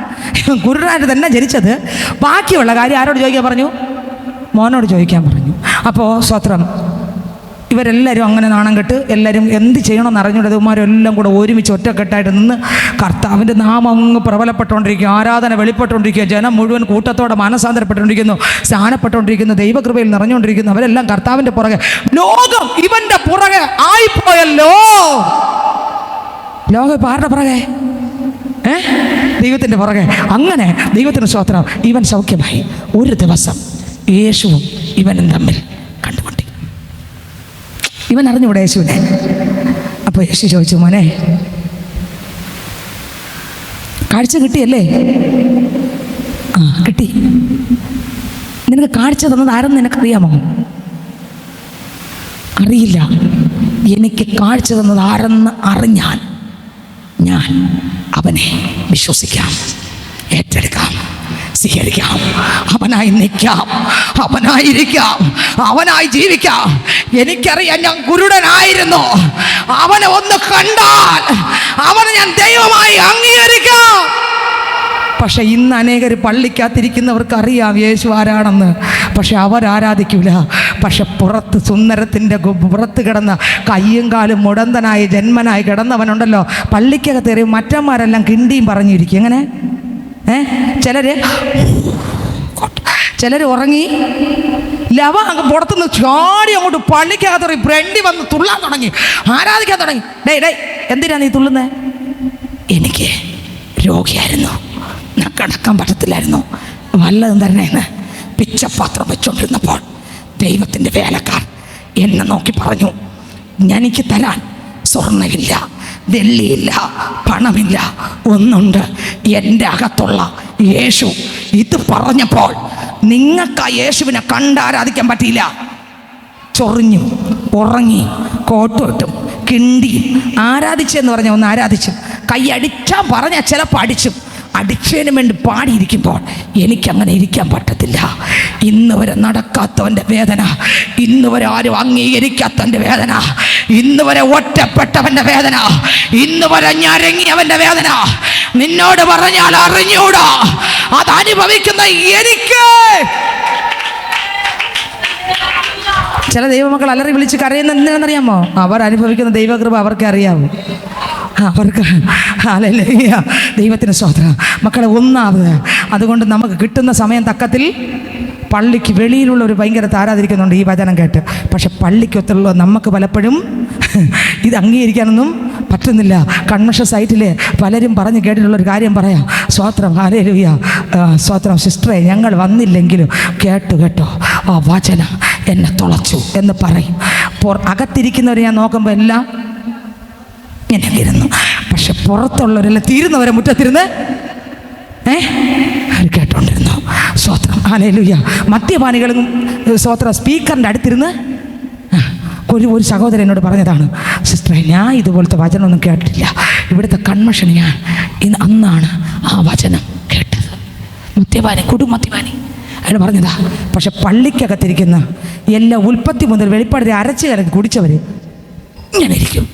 കുരുടനായിട്ട് തന്നെ ജനിച്ചത്. ബാക്കിയുള്ള കാര്യം ആരോട് ചോദിക്കാൻ പറഞ്ഞു? മോനോട് ചോദിക്കാൻ പറഞ്ഞു. അപ്പോൾ സ്തോത്രം, ഇവരെല്ലാവരും അങ്ങനെ നാണം കെട്ട് എല്ലാവരും എന്ത് ചെയ്യണമെന്ന് അറിഞ്ഞുകൊണ്ട് ഇവന്മാരെല്ലാം കൂടെ ഒരുമിച്ച് ഒറ്റക്കെട്ടായിട്ട് നിന്ന് കർത്താവിൻ്റെ നാമം അങ്ങ് പ്രബലപ്പെട്ടുകൊണ്ടിരിക്കുക, ആരാധന വെളിപ്പെട്ടുകൊണ്ടിരിക്കുക, ജനം മുഴുവൻ കൂട്ടത്തോടെ മാനസാന്തരപ്പെട്ടുകൊണ്ടിരിക്കുന്നു, സ്ഥാനപ്പെട്ടുകൊണ്ടിരിക്കുന്നു, ദൈവകൃപയിൽ നിറഞ്ഞുകൊണ്ടിരിക്കുന്നു. അവരെല്ലാം കർത്താവിൻ്റെ പുറകെ. ലോകം ഇവൻ്റെ പുറകെ ആയിപ്പോയല്ലോ. ലോകം ഇപ്പം ആരുടെ പുറകെ? ദൈവത്തിൻ്റെ പുറകെ. അങ്ങനെ ദൈവത്തിന് സ്തോത്രം, ഇവൻ സൗഖ്യമായി. ഒരു ദിവസം യേശുവും ഇവനും തമ്മിൽ കണ്ടുമുട്ടി. ഇവൻ അറിഞ്ഞൂടെ യേശുവിനെ? അപ്പോൾ യേശു ചോദിച്ചു, മോനെ കാഴ്ച കിട്ടിയല്ലേ? കിട്ടി. നിനക്ക് കാഴ്ച തന്നത് ആരെന്ന് നിനക്കറിയാമോ? അറിയില്ല. എനിക്ക് കാഴ്ച തന്നത് ആരെന്ന് അറിഞ്ഞാൽ ഞാൻ അവനെ വിശ്വസിക്കാം, ഏറ്റെടുക്കാം, സ്വീകരിക്കാം, അവനായി നിൽക്കാം, അവനായിരിക്കാം, അവനായി ജീവിക്കാം. എനിക്കറിയാം ഞാൻ കുരുടനായിരുന്നു. അവനെ ഒന്ന് കണ്ടാൽ അവനെ ഞാൻ ദൈവമായി അംഗീകരിക്കാം. പക്ഷെ ഇന്ന് അനേകർ പള്ളിക്കകത്തിരിക്കുന്നവർക്ക് അറിയാം യേശു ആരാണെന്ന്. പക്ഷെ അവരാരാധിക്കൂല. പക്ഷെ പുറത്ത് സുന്ദരത്തിൻ്റെ പുറത്ത് കിടന്ന കയ്യും കാലും മുടന്തനായി ജന്മനായി കിടന്നവനുണ്ടല്ലോ, പള്ളിക്കകത്തേറി മറ്റന്മാരെല്ലാം കിണ്ടിയും പറഞ്ഞിരിക്കും. എങ്ങനെ? ചിലർ ഉറങ്ങി ലവ അങ്ങ് പുറത്തുനിന്ന് ചാടി അങ്ങോട്ട് പള്ളിക്കകത്ത് ബ്രണ്ടി വന്ന് തുള്ളാൻ തുടങ്ങി, ആരാധിക്കാൻ തുടങ്ങി. ഡേ എന്തിനാ നീ തുള്ളുന്നേ? എനിക്ക് രോഗിയായിരുന്നു, നടക്കാൻ പറ്റത്തില്ലായിരുന്നു, വല്ലതും തരണേന്ന് പിച്ചപാത്രം വെച്ചുകൊണ്ടിരുന്നപ്പോൾ ദൈവത്തിൻ്റെ വേലക്കാർ എന്നെ നോക്കി പറഞ്ഞു, എനിക്ക് തരാൻ സ്വർണ്ണമില്ല, വെള്ളിയില്ല, പണമില്ല, ഒന്നുണ്ട്, എൻ്റെ അകത്തുള്ള യേശു. ഇത് പറഞ്ഞപ്പോൾ നിങ്ങൾക്ക് ആ യേശുവിനെ കണ്ടാരാധിക്കാൻ പറ്റിയില്ല. ചൊറിഞ്ഞു, ഉറങ്ങി, കോട്ടും കിണ്ടിയും ആരാധിച്ചെന്ന് പറഞ്ഞ ഒന്ന് ആരാധിച്ചു. കൈ അടിച്ചാൽ പറഞ്ഞാൽ ചിലപ്പോൾ അടിച്ചും. അടിച്ചതിന് വേണ്ടി പാടിയിരിക്കുമ്പോൾ എനിക്കങ്ങനെ ഇരിക്കാൻ പറ്റത്തില്ല. ഇന്ന് വരെ നടക്കാത്തവൻ്റെ വേദന, ഇന്ന് വരെ ആരും അംഗീകരിക്കാത്തവൻ്റെ വേദന, ഇന്ന് വരെ ഒറ്റപ്പെട്ടവൻ്റെ വേദന, ഇന്ന് വരെ ഞരങ്ങിയവൻ്റെ വേദന നിന്നോട് പറഞ്ഞാൽ അറിഞ്ഞൂടാ. അതനുഭവിക്കുന്ന എനിക്ക്. ചില ദൈവമക്കൾ അലറി വിളിച്ച് കരയുന്ന എന്തിനാണെന്നറിയാമോ? അവർ അനുഭവിക്കുന്ന ദൈവകൃപ അവർക്ക് അറിയാവൂ. അവർക്ക് ഹല്ലേലൂയ, ദൈവത്തിന് സ്തോത്രം. മക്കളെ, ഒന്നാമത് അതുകൊണ്ട് നമുക്ക് കിട്ടുന്ന സമയം തക്കത്തിൽ പള്ളിക്ക് വെളിയിലുള്ള ഒരു ഭയങ്കര താരാതിരിക്കുന്നുണ്ട് ഈ വചനം കേട്ട്. പക്ഷെ പള്ളിക്കൊത്തുള്ള നമുക്ക് പലപ്പോഴും ഇത് അംഗീകരിക്കാനൊന്നും പറ്റുന്നില്ല. കൺവെൻഷൻ സൈറ്റിൽ പലരും പറഞ്ഞ് കേട്ടിട്ടുള്ളൊരു കാര്യം പറയാം. സ്തോത്രം, ഹല്ലേലൂയ, സ്തോത്രം സിസ്റ്ററെ, ഞങ്ങൾ വന്നില്ലെങ്കിലും കേട്ടോ ആ വചനം എന്നെ തുളച്ചു എന്ന് പറയും. അകത്തിരിക്കുന്നവർ ഞാൻ നോക്കുമ്പോൾ എല്ലാം ഇങ്ങനെ ഇരുന്നു. പക്ഷെ പുറത്തുള്ളവരെല്ലാം തീരുന്നവരെ മുറ്റത്തിരുന്ന് അവർ കേട്ടോണ്ടിരുന്നു. സ്തോത്രം, ഹല്ലേലൂയ. മദ്യപാനികളും സ്തോത്രം സ്പീക്കറിൻ്റെ അടുത്തിരുന്ന് ഒരു സഹോദരൻ എന്നോട് പറഞ്ഞതാണ്, സിസ്റ്ററെ, ഞാൻ ഇതുപോലത്തെ വചനമൊന്നും കേട്ടിട്ടില്ല. ഇവിടുത്തെ കൺവെൻഷൻ ഞാൻ അന്നാണ് ആ വചനം കേട്ടത്. മദ്യപാനി അയാൾ പറഞ്ഞതാ. പക്ഷെ പള്ളിക്കകത്തിരിക്കുന്ന എല്ലാ ഉൽപ്പത്തി മുതൽ വെളിപ്പാട് അരച്ച് കലക്കി കുടിച്ചവർ ഇങ്ങനെ ഇരിക്കും.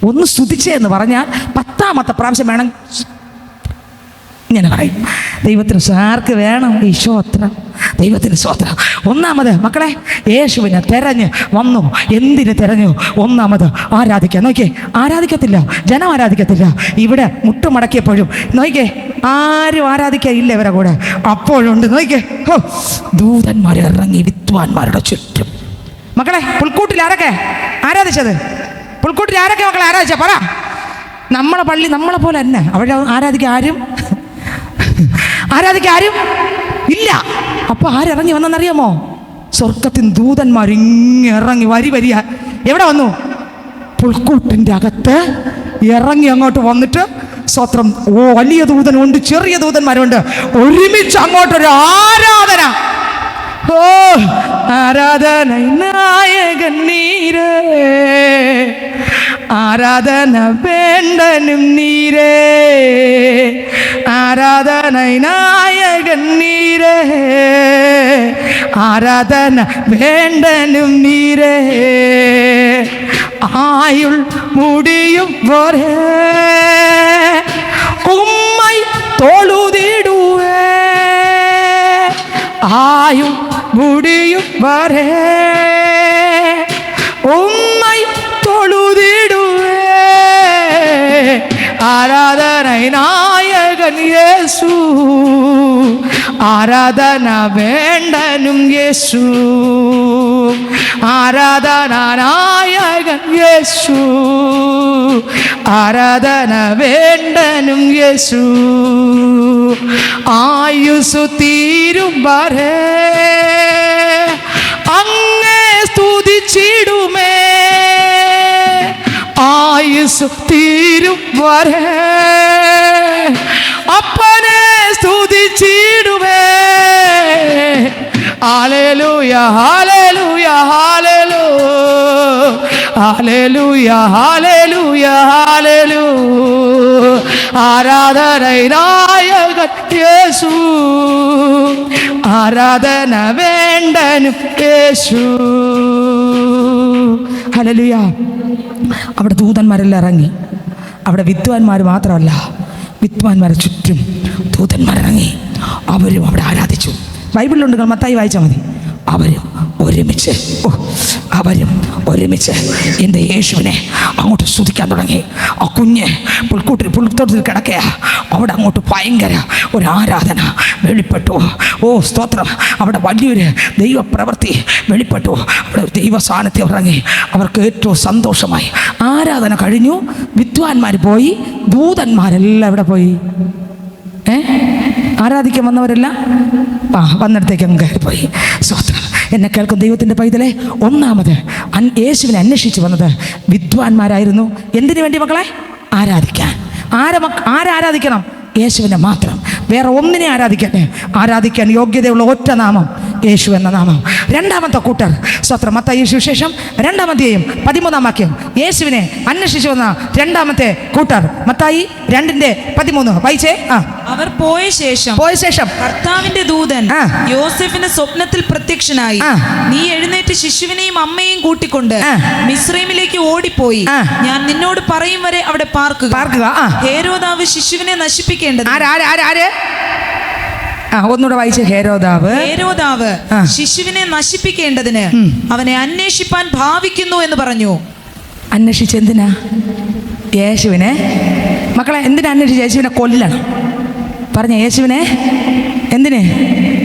ഒന്ന് സ്തുതിച്ചേ എന്ന് പറഞ്ഞാൽ 10ാമത്തെ പ്രാവശ്യം വേണം ഇങ്ങനെ പറയും. ദൈവത്തിന് ആർക്ക് വേണം ഈ സ്തോത്രം? ദൈവത്തിന് സ്തോത്രം. ഒന്നാമത് മക്കളെ, യേശുവിനെ തെരഞ്ഞ് വന്നു. എന്തിന് തെരഞ്ഞു? ഒന്നാമത് ആരാധിക്കാൻ. നോക്കിയേ, ആരാധിക്കത്തില്ല, ജനം ആരാധിക്കത്തില്ല. ഇവിടെ മുട്ടുമടക്കിയപ്പോഴും നോക്കിയേ, ആരും ആരാധിക്കാനില്ല ഇവരെ കൂടെ. അപ്പോഴുണ്ട് നോക്കിയേ, ദൂതന്മാർ ഇറങ്ങി വിദ്വാൻമാരുടെ ചുറ്റും. മക്കളെ, പുൽക്കൂട്ടിൽ ആരൊക്കെ ആരാധിച്ചത്? പുൽക്കൂട്ടിൽ ആരൊക്കെ മക്കളെ ആരാധിച്ച? പറ. നമ്മളെ പള്ളി നമ്മളെ പോലെ തന്നെ അവിടെ ആരാധിക്കാൻ ആരും ഇല്ല. അപ്പൊ ആരിറങ്ങി വന്നെന്നറിയാമോ? സ്വർഗത്തിൻ ദൂതന്മാർ ഇറങ്ങി വരിയ എവിടെ വന്നു? പുൽക്കൂട്ടിൻ്റെ അകത്ത് ഇറങ്ങി അങ്ങോട്ട് വന്നിട്ട് സ്തോത്രം. വലിയ ദൂതനുണ്ട്, ചെറിയ ദൂതന്മാരുണ്ട്, ഒരുമിച്ച് അങ്ങോട്ടൊരു ആരാധന. ആരാധന നായകൻ നീരേ, ആരാധന വേണ്ടനും നീരേ, ആരാധന നായകൻ നീരേ, ആരാധന വേണ്ടനും നീരേ. ആയുൾ മുടിയും വരെ ഉമ്മൈ തൊഴുതിടുവേ, ആയുൾ മുടിയും വരെ ഉമ്മൈ തൊഴുതിടുവേ. ആരാധന നായകൻ യേശു, ആരാധന വേണ്ടനും യേശു, ആരാധന നായകൻ യേശു, ആരാധന വേണ്ടനും യേശു. ആയുസ് തീരും വരെ അങ്ങേ സ്തുതിച്ചിടുമേ, ആയുസ് തീരും വരെ അപ്പനെ സ്തുതിച്ചിടുമേ. Hallelujah hallelujah hallelujah hallelujah hallelujah hallelujah. ആരാധന നായകൻ യേശു, ആരാധന വേണ്ടനും യേശു. ഹല്ലേലൂയ. അവിടെ ദൂതന്മാരെല്ലാം ഇറങ്ങി. അവിടെ വിദ്വാൻമാർ മാത്രമല്ല, വിദ്വാൻമാരെ ചുറ്റും ദൂതന്മാരിറങ്ങി. അവരും അവിടെ ആരാധിച്ചു. ബൈബിളിലുണ്ട്, മത്തായി വായിച്ചാൽ മതി. അവരും ഒരുമിച്ച് എൻ്റെ യേശുവിനെ അങ്ങോട്ട് സ്തുതിക്കാൻ തുടങ്ങി. ആ കുഞ്ഞ് പുൽത്തോട്ടത്തിൽ കിടക്കുക. അവിടെ അങ്ങോട്ട് ഭയങ്കര ഒരു ആരാധന വെളിപ്പെട്ടു. സ്തോത്രം. അവിടെ വലിയൊരു ദൈവപ്രവൃത്തി വെളിപ്പെട്ടു. അവിടെ ദൈവ സാന്നിധ്യം ഇറങ്ങി. അവർക്ക് ഏറ്റവും സന്തോഷമായി. ആരാധന കഴിഞ്ഞു, വിദ്വാൻമാർ പോയി, ദൂതന്മാരെല്ലാം എവിടെ പോയി? ആരാധിക്കാൻ വന്നവരെല്ലാം വന്നിടത്തേക്ക് അങ്ങ് കയറിപ്പോയി. സ്തോത്രം. എന്നെ കേൾക്കും ദൈവത്തിൻ്റെ പൈതലെ, ഒന്നാമത് യേശുവിനെ അന്വേഷിച്ച് വന്നത് വിദ്വാൻമാരായിരുന്നു. എന്തിനു വേണ്ടി മക്കളെ? ആരാധിക്കാൻ. ആരാധിക്കണം? യേശുവിനെ മാത്രം, വേറെ ഒന്നിനെ ആരാധിക്കാൻ യോഗ്യതയുള്ള ഒറ്റ നാമം, യേശു എന്ന നാമം. രണ്ടാമത്തെ കൂട്ടർ, സ്തോത്രം, മത്തായി സുവിശേഷം 2-ാം അധ്യായം 13-ാം വാക്യം. യേശുവിനെ അന്വേഷിച്ചു വന്ന രണ്ടാമത്തെ കൂട്ടർ, മത്തായി 2:13 വായിച്ചേ. അവർ പോയ ശേഷം കർത്താവിന്റെ ദൂതൻ യോസേഫിന് സ്വപ്നത്തിൽ പ്രത്യക്ഷനായി, നീ എഴുന്നേറ്റ് ശിശുവിനെയും അമ്മയെയും കൂട്ടിക്കൊണ്ട് മിസ്രൈമിലേക്ക് ഓടിപ്പോയി, ഞാൻ നിന്നോട് പറയും വരെ അവിടെ പാർക്കുക. ഹേരോദാവ് ശിശുവിനെ നശിപ്പിക്കേണ്ടത്. ഒന്നുകൂടെ വായിച്ച്. ഹേരോദാവ് ശിശുവിനെ നശിപ്പിക്കേണ്ടതിന് അവനെ അന്വേഷിപ്പാൻ ഭാവിക്കുന്നു എന്ന് പറഞ്ഞു. അന്വേഷിച്ചെന്തിനാ? യേശുവിനെ. മക്കളെ, എന്തിനാ അന്വേഷിച്ച്? യേശുവിനെ കൊല്ലണം. പറഞ്ഞ യേശുവിനെ എന്തിന്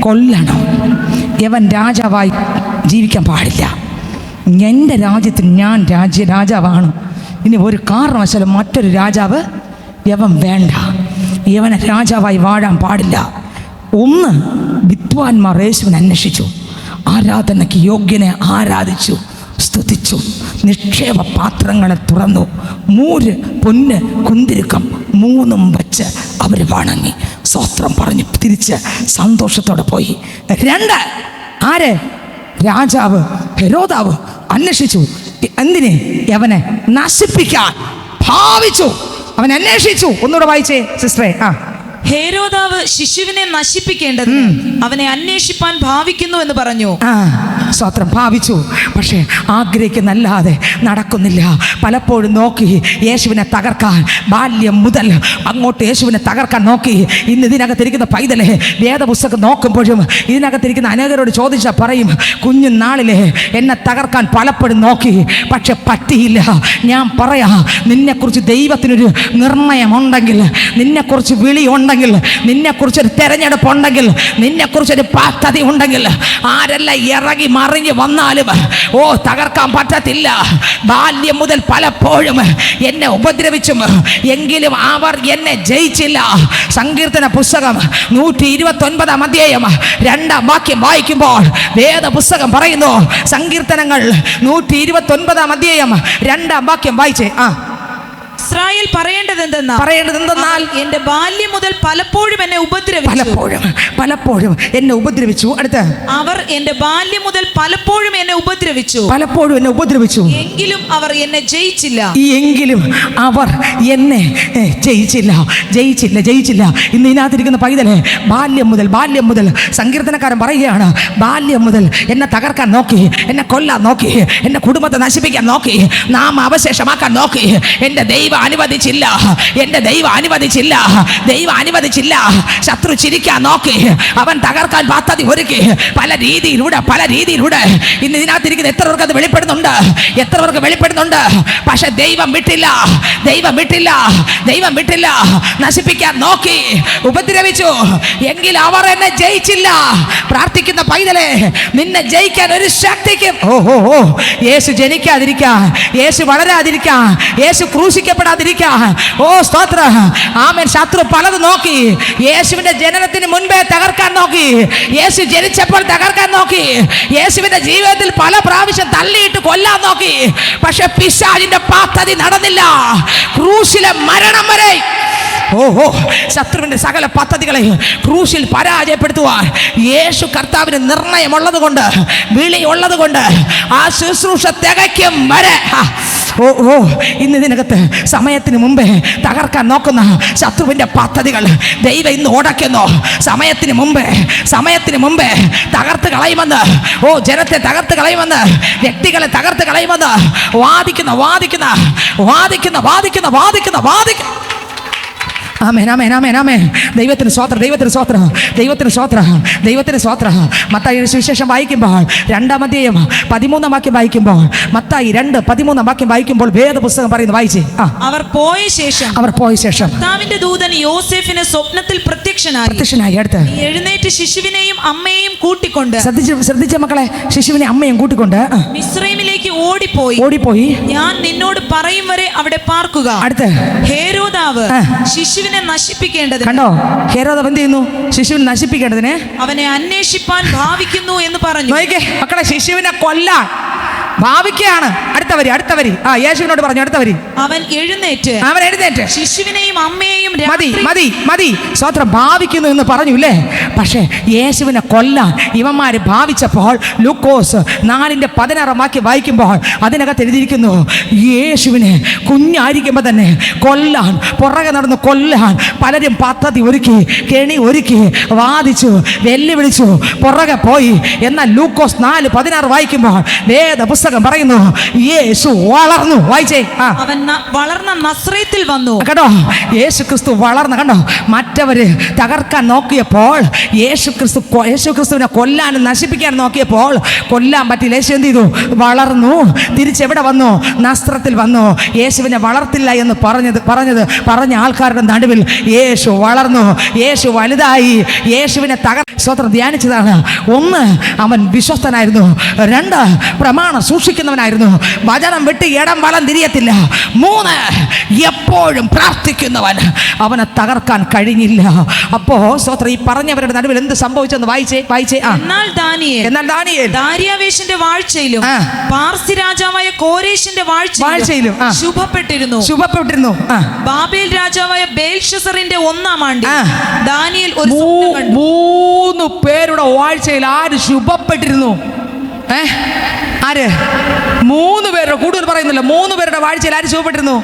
കൊല്ലണം? യവൻ രാജാവായി ജീവിക്കാൻ പാടില്ല. എൻ്റെ രാജ്യത്തിൽ ഞാൻ രാജാവാണ്. ഇനി ഒരു കാരണവശാലും മറ്റൊരു രാജാവ് യവൻ വേണ്ട. യവനെ രാജാവായി വാഴാൻ പാടില്ല. ഒന്ന്, വിദ്വാൻമാർ യേശുവിനെ അന്വേഷിച്ചു, ആരാധനയ്ക്ക് യോഗ്യനെ ആരാധിച്ചു, സ്തുതിച്ചു, നിക്ഷേപ പാത്രങ്ങളെ തുറന്നു, മൂര്, പൊന്ന്, കുന്തിരുക്കം 3 വച്ച് അവർ വണങ്ങി സ്തോത്രം പറഞ്ഞ് തിരിച്ച് സന്തോഷത്തോടെ പോയി. 2, ആര്? രാജാവ് ഹെരോദാവ് അന്വേഷിച്ചു. എന്തിനെ? അവനെ നശിപ്പിക്കാൻ ഭാവിച്ചു. അവൻ അന്വേഷിച്ചു. ഒന്നുകൂടെ വായിച്ചേ സിസ്റ്ററെ. ഹേരോദാവ് ശിശുവിനെ നശിപ്പിക്കേണ്ടത് അവനെ അന്വേഷിപ്പാൻ ഭാവിക്കുന്നു എന്ന് പറഞ്ഞു. സ്വത്രം ഭാവിച്ചു. പക്ഷേ ആഗ്രഹിക്കുന്നല്ലാതെ നടക്കുന്നില്ല. പലപ്പോഴും നോക്കി യേശുവിനെ തകർക്കാൻ, ബാല്യം മുതൽ അങ്ങോട്ട് യേശുവിനെ തകർക്കാൻ നോക്കി. ഇന്ന് ഇതിനകത്തിരിക്കുന്ന പൈതലെ വേദപുസ്തകം നോക്കുമ്പോഴും ഇതിനകത്തിരിക്കുന്ന അനേകരോട് ചോദിച്ചാൽ പറയും, കുഞ്ഞുനാളിലെ എന്നെ തകർക്കാൻ പലപ്പോഴും നോക്കി, പക്ഷെ പറ്റിയില്ല. ഞാൻ പറയാ, നിന്നെക്കുറിച്ച് ദൈവത്തിനൊരു നിർണയമുണ്ടെങ്കിൽ, നിന്നെക്കുറിച്ച് വിളി ഉണ്ടെങ്കിൽ, നിന്നെക്കുറിച്ചൊരു തെരഞ്ഞെടുപ്പ് ഉണ്ടെങ്കിൽ, നിന്നെക്കുറിച്ചൊരു പദ്ധതി ഉണ്ടെങ്കിൽ, ആരെല്ലാം ഇറങ്ങി മറിഞ്ഞ് വന്നാലും തകർക്കാൻ പറ്റത്തില്ല. ബാല്യം മുതൽ പലപ്പോഴും എന്നെ ഉപദ്രവിച്ചും എങ്കിലും അവർ എന്നെ ജയിച്ചില്ല. സങ്കീർത്തന പുസ്തകം 129 അധ്യായം 2 വാക്യം വായിക്കുമ്പോൾ വേദപുസ്തകം പറയുന്നു, സങ്കീർത്തനങ്ങൾ 129 അധ്യായം 2 വാക്യം വായിച്ചേ. ഇസ്രായേൽ പറയേണ്ടതെന്തെന്നാൽ എന്റെ ബാല്യം മുതൽ പലപ്പോഴും എന്നെ പലപ്പോഴും എന്നെ ഉപദ്രവിച്ചു. അടുത്ത്, അവർ എന്റെ ബാല്യം മുതൽ പലപ്പോഴും എന്നെ ഉപദ്രവിച്ചു, എങ്കിലും അവർ എന്നെ ജയിച്ചില്ല. ഇന്ന് ഇതിനകത്തിരിക്കുന്ന പൈതലെ ബാല്യം മുതൽ സങ്കീർത്തനക്കാരൻ പറയുകയാണ്, ബാല്യം മുതൽ എന്നെ തകർക്കാൻ നോക്കി, എന്നെ കൊല്ലാൻ നോക്കി, എന്റെ കുടുംബത്തെ നശിപ്പിക്കാൻ നോക്കി, നാം അവശേഷമാക്കാൻ നോക്കി. എന്റെ ദൈവം അനുവദിച്ചില്ല. ശത്രു ചിരിക്കാൻ നോക്കി, അവൻ തകർക്കാൻ പദ്ധതി ഒരുക്കി. പല രീതിയിലൂടെ ഇന്ന് ഇതിനകത്തിരിക്കുന്ന എത്ര പേർക്ക് അത് വെളിപ്പെടുന്നുണ്ട്. പക്ഷെ ദൈവം വിട്ടില്ല. നശിപ്പിക്കാൻ നോക്കി, ഉപദ്രവിച്ചു, എങ്കിൽ അവർ എന്നെ ജയിച്ചില്ല. പ്രാർത്ഥിക്കുന്ന പൈതലെ, നിന്നെ ജയിക്കാൻ ഒരു ശക്തിക്കും യേശു ജനിക്കാതിരിക്കാൻ, യേശു വളരാതിരിക്കാൻ, യേശു ക്രൂശിക്കപ്പെടാതിരിക്കാൻ. സ്തോത്രം. ആമേൻ. ശത്രു പലത് നോക്കി. യേശുവിന്റെ ജനനത്തിന് മുൻപേ തകർക്കാൻ നോക്കി, യേശു ജനിച്ചപ്പോൾ തകർക്കാൻ നോക്കി, യേശുവിന്റെ ജീവിതത്തിൽ പല പ്രാവശ്യം തള്ളിയിട്ട് കൊല്ലാൻ നോക്കി. പക്ഷെ പിശാചിന്റെ പദ്ധതി നടന്നില്ല. ക്രൂശിലെ മരണം വരെ ശത്രുവിന്റെ സകല പദ്ധതികളെ ക്രൂശിൽ പരാജയപ്പെടുത്തുവാൻ യേശു കർത്താവിന് നിർണയമുള്ളത് കൊണ്ട്, വിളിയുള്ളത് കൊണ്ട് ആ ശുശ്രൂഷ തികയ്ക്കും വരെ. ഇന്ന് ഇതിനകത്ത് സമയത്തിന് മുമ്പേ തകർക്കാൻ നോക്കുന്ന ശത്രുവിന്റെ പദ്ധതികൾ ദൈവം ഇന്ന് ഉടയ്ക്കുന്നു. സമയത്തിന് മുമ്പേ തകർത്ത് കളയുമെന്ന്, ജനത്തെ തകർത്ത് കളയുമെന്ന്, വ്യക്തികളെ തകർത്ത് കളയുമെന്ന് വാദിക്കുന്ന ആമേൻ. ദൈവത്തിന് സ്വോത്ര. മത്തായിയുടെ സുവിശേഷം വായിക്കുമ്പോൾ 2-ാം അധ്യായം 13-ാം വാക്യം വായിക്കുമ്പോൾ, മത്തായി 2:13 വാക്യം വായിക്കുമ്പോൾ വേദപുസ്തകം പറയുന്നു, വായിച്ചേ. അവർ പോയ ശേഷം കർത്താവിന്റെ ദൂതൻ യോസേഫിന് സ്വപ്നത്തിൽ പ്രത്യക്ഷനായി. അടുത്ത്, എഴുന്നേറ്റ് ശിശുവിനെയും അമ്മയെയും കൂട്ടിക്കൊണ്ട്, ശ്രദ്ധിച്ച മക്കളെ, ശിശുവിനെ അമ്മയും കൂട്ടിക്കൊണ്ട് മിസ്രൈമിലേക്ക് ഓടിപ്പോയി ഞാൻ നിന്നോട് പറയും വരെ അവിടെ പാർക്കുക. അടുത്ത്, ഹേരോദാവ് ശിശുവിനെ നശിപ്പിക്കേണ്ടതിന്, കണ്ടോ, ഹേരോദാവ് എന്ത് ചെയ്യുന്നു? ശിശുവിനെ നശിപ്പിക്കേണ്ടതിന് അവനെ അന്വേഷിപ്പാൻ ഭാവിക്കുന്നു എന്ന് പറഞ്ഞു. മക്കളെ, ശിശുവിനെ കൊല്ലാൻ ഭാവിക്കുകയാണ്. അടുത്ത വരി യേശുവിനോട് പറഞ്ഞു. അടുത്ത വരി, അവൻ എഴുന്നേറ്റ് ശിശുവിനെയും അമ്മയെയും മതി സ്വത്രം ഭാവിക്കുന്നു എന്ന് പറഞ്ഞുല്ലേ. പക്ഷേ യേശുവിനെ കൊല്ലാൻ ഇവന്മാര് ഭാവിച്ചപ്പോൾ ലൂക്കോസ് 4:16 വാക്യം വായിക്കുമ്പോൾ അതിനകത്ത് എഴുതിയിരിക്കുന്നു, യേശുവിനെ കുഞ്ഞായിരിക്കുമ്പോൾ തന്നെ കൊല്ലാൻ, പുറകെ നടന്ന് കൊല്ലാൻ പലരും പദ്ധതി ഒരുക്കി, കെണി ഒരുക്കി, വാദിച്ചു, വെല്ലുവിളിച്ചു, പുറകെ പോയി. എന്നാൽ ലൂക്കോസ് 4:16 വായിക്കുമ്പോൾ വേദപുസ്തകം പറയുന്നു, യേശു വളർന്നു. വായിച്ചേ. അവൻ വളർന്ന നസ്രയത്തിൽ വന്നു. കേട്ടോ, യേശു ക്രിസ്തു വളർന്ന. കണ്ടോ, മറ്റവര് തകർക്കാൻ നോക്കിയപ്പോൾ യേശു ക്രിസ്തുവിനെ കൊല്ലാനും നശിപ്പിക്കാനും നോക്കിയപ്പോൾ കൊല്ലാൻ പറ്റില്ല. യേശു എന്ത് ചെയ്തു? വളർന്നു. തിരിച്ചെവിടെ വന്നു? നസ്രത്തിൽ വന്നു. യേശുവിനെ വളർത്തില്ല എന്ന് പറഞ്ഞ ആൾക്കാരുടെ നടുവിൽ യേശു വളർന്നു, യേശു വലുതായി. യേശുവിനെ സ്വത്രം ധ്യാനിച്ചതാണ്. 1, അവൻ വിശ്വസ്തനായിരുന്നു. 2, പ്രമാണം സൂക്ഷിക്കുന്നവനായിരുന്നു. വചനം വിട്ട് ഇടം വലം തിരിയത്തില്ല. 3, എപ്പോഴും പ്രാർത്ഥിക്കുന്നവൻ. അവനെ തകർക്കാൻ കഴിഞ്ഞില്ല. അപ്പോ സ്വത്രം ഈ പറഞ്ഞവരുടെ നടുവിൽ എന്ത് സംഭവിച്ചെന്ന് വായിച്ചേ. എന്നാൽ ദാനിയേൽ ദാര്യാവേശിന്റെ വാഴ്ചയിലും പാർസി രാജാവായ കോരേശിന്റെ വാഴ്ചയിലും ശുഭപ്പെട്ടിരുന്നു. ബാബേൽ രാജാവായ ബേൽഷസറിന്റെ 1-ാം ആണ്ടിൽ ദാനിയേൽ ഒരു സ്വപ്നം കണ്ടു. 3 പേരുടെ വാഴ്ചയിൽ ആര് ശുഭപ്പെട്ടിരുന്നു? ആര്? 3 പേരുടെ, കൂടുതൽ പറയുന്നില്ല, 3 പേരുടെ വാഴ്ചയിൽ ആര് ശുഭപ്പെട്ടിരുന്നു?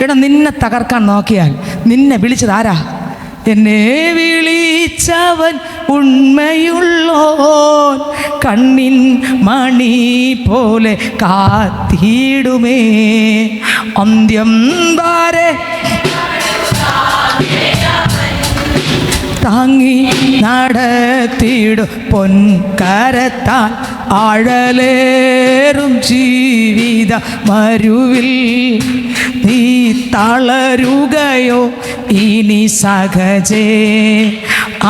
എടാ, നിന്നെ തകർക്കാൻ നോക്കിയാൽ നിന്നെ വിളിച്ചത് ആരാ? എന്നെ വിളിച്ചവൻ ഉണ്മയുള്ളോൻ കണ്ണിൻ മണി പോലെ കാത്തിടുമേ അന്ത്യം വരെ താങ്ങി നടത്തിടു പൊൻകരത്താൽ ആഴലേറും ജീവിത മരുവിൽ നീ തളരുകയോ ഇനി സഹജേ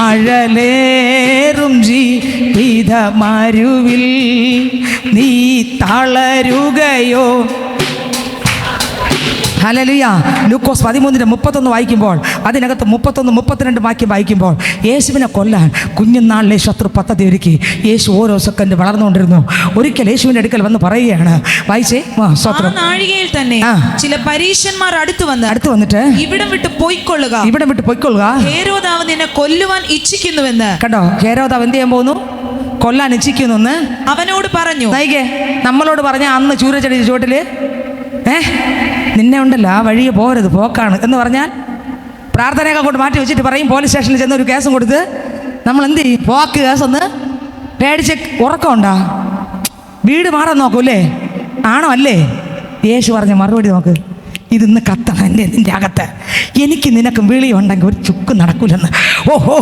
ആഴലേറും ജീവിത മരുവിൽ നീ തളരുകയോ. ഹല്ലേലൂയ. ലൂക്കോസ് 13:31 വായിക്കുമ്പോൾ അതിനകത്ത് 31-32 വാക്യം വായിക്കുമ്പോൾ യേശുവിനെ കൊല്ലാൻ കുഞ്ഞുനാളിലെ ശത്രു പദ്ധതി ഒരുക്കി. യേശു ഓരോ സെക്കൻഡ് വളർന്നുകൊണ്ടിരുന്നു. ഒരിക്കൽ യേശുവിൻ്റെ അടുക്കൽ വന്ന് പറയുകയാണ്, വായിച്ചേ. നാഴികയിൽ തന്നെ ചില പരീശന്മാർ അടുത്തു വന്നിട്ട് ഇവിടം വിട്ട് പൊയ്ക്കൊള്ളുക ഹേരോദാവ് നിന്നെ കൊല്ലുവാൻ ഇച്ഛിക്കുന്നുവെന്ന്. കണ്ടോ, ഹേരോദാവ് എന്ത് ചെയ്യാൻ പോകുന്നു? കൊല്ലാൻ ഇച്ഛിക്കുന്നു അവനോട് പറഞ്ഞു. നമ്മളോട് പറഞ്ഞ അന്ന് ചൂരച്ചെടി ചുവട്ടില് നിന്നെ ഉണ്ടല്ലോ ആ വഴിയെ പോരുത്, പോക്കാണ് എന്ന് പറഞ്ഞാൽ പ്രാർത്ഥനയൊക്കെ കൊണ്ട് മാറ്റി വെച്ചിട്ട് പറയും പോലീസ് സ്റ്റേഷനിൽ ചെന്ന് ഒരു കേസും കൊടുത്ത് നമ്മൾ എന്ത് ചെയ്യും? പോക്ക് കേസൊന്ന് പേടിച്ച് ഉറക്കമുണ്ടോ? വീട് മാറാൻ നോക്കൂല്ലേ? ആണോ അല്ലേ? യേശു പറഞ്ഞ മറുപടി നോക്ക്, ഇതിന്ന് കത്തണം നിന്റെ അകത്ത്. എനിക്ക് നിനക്കും വിളിയുണ്ടെങ്കിൽ ഒരു ചുക്ക് നടക്കൂലെന്ന്. ഓഹോ,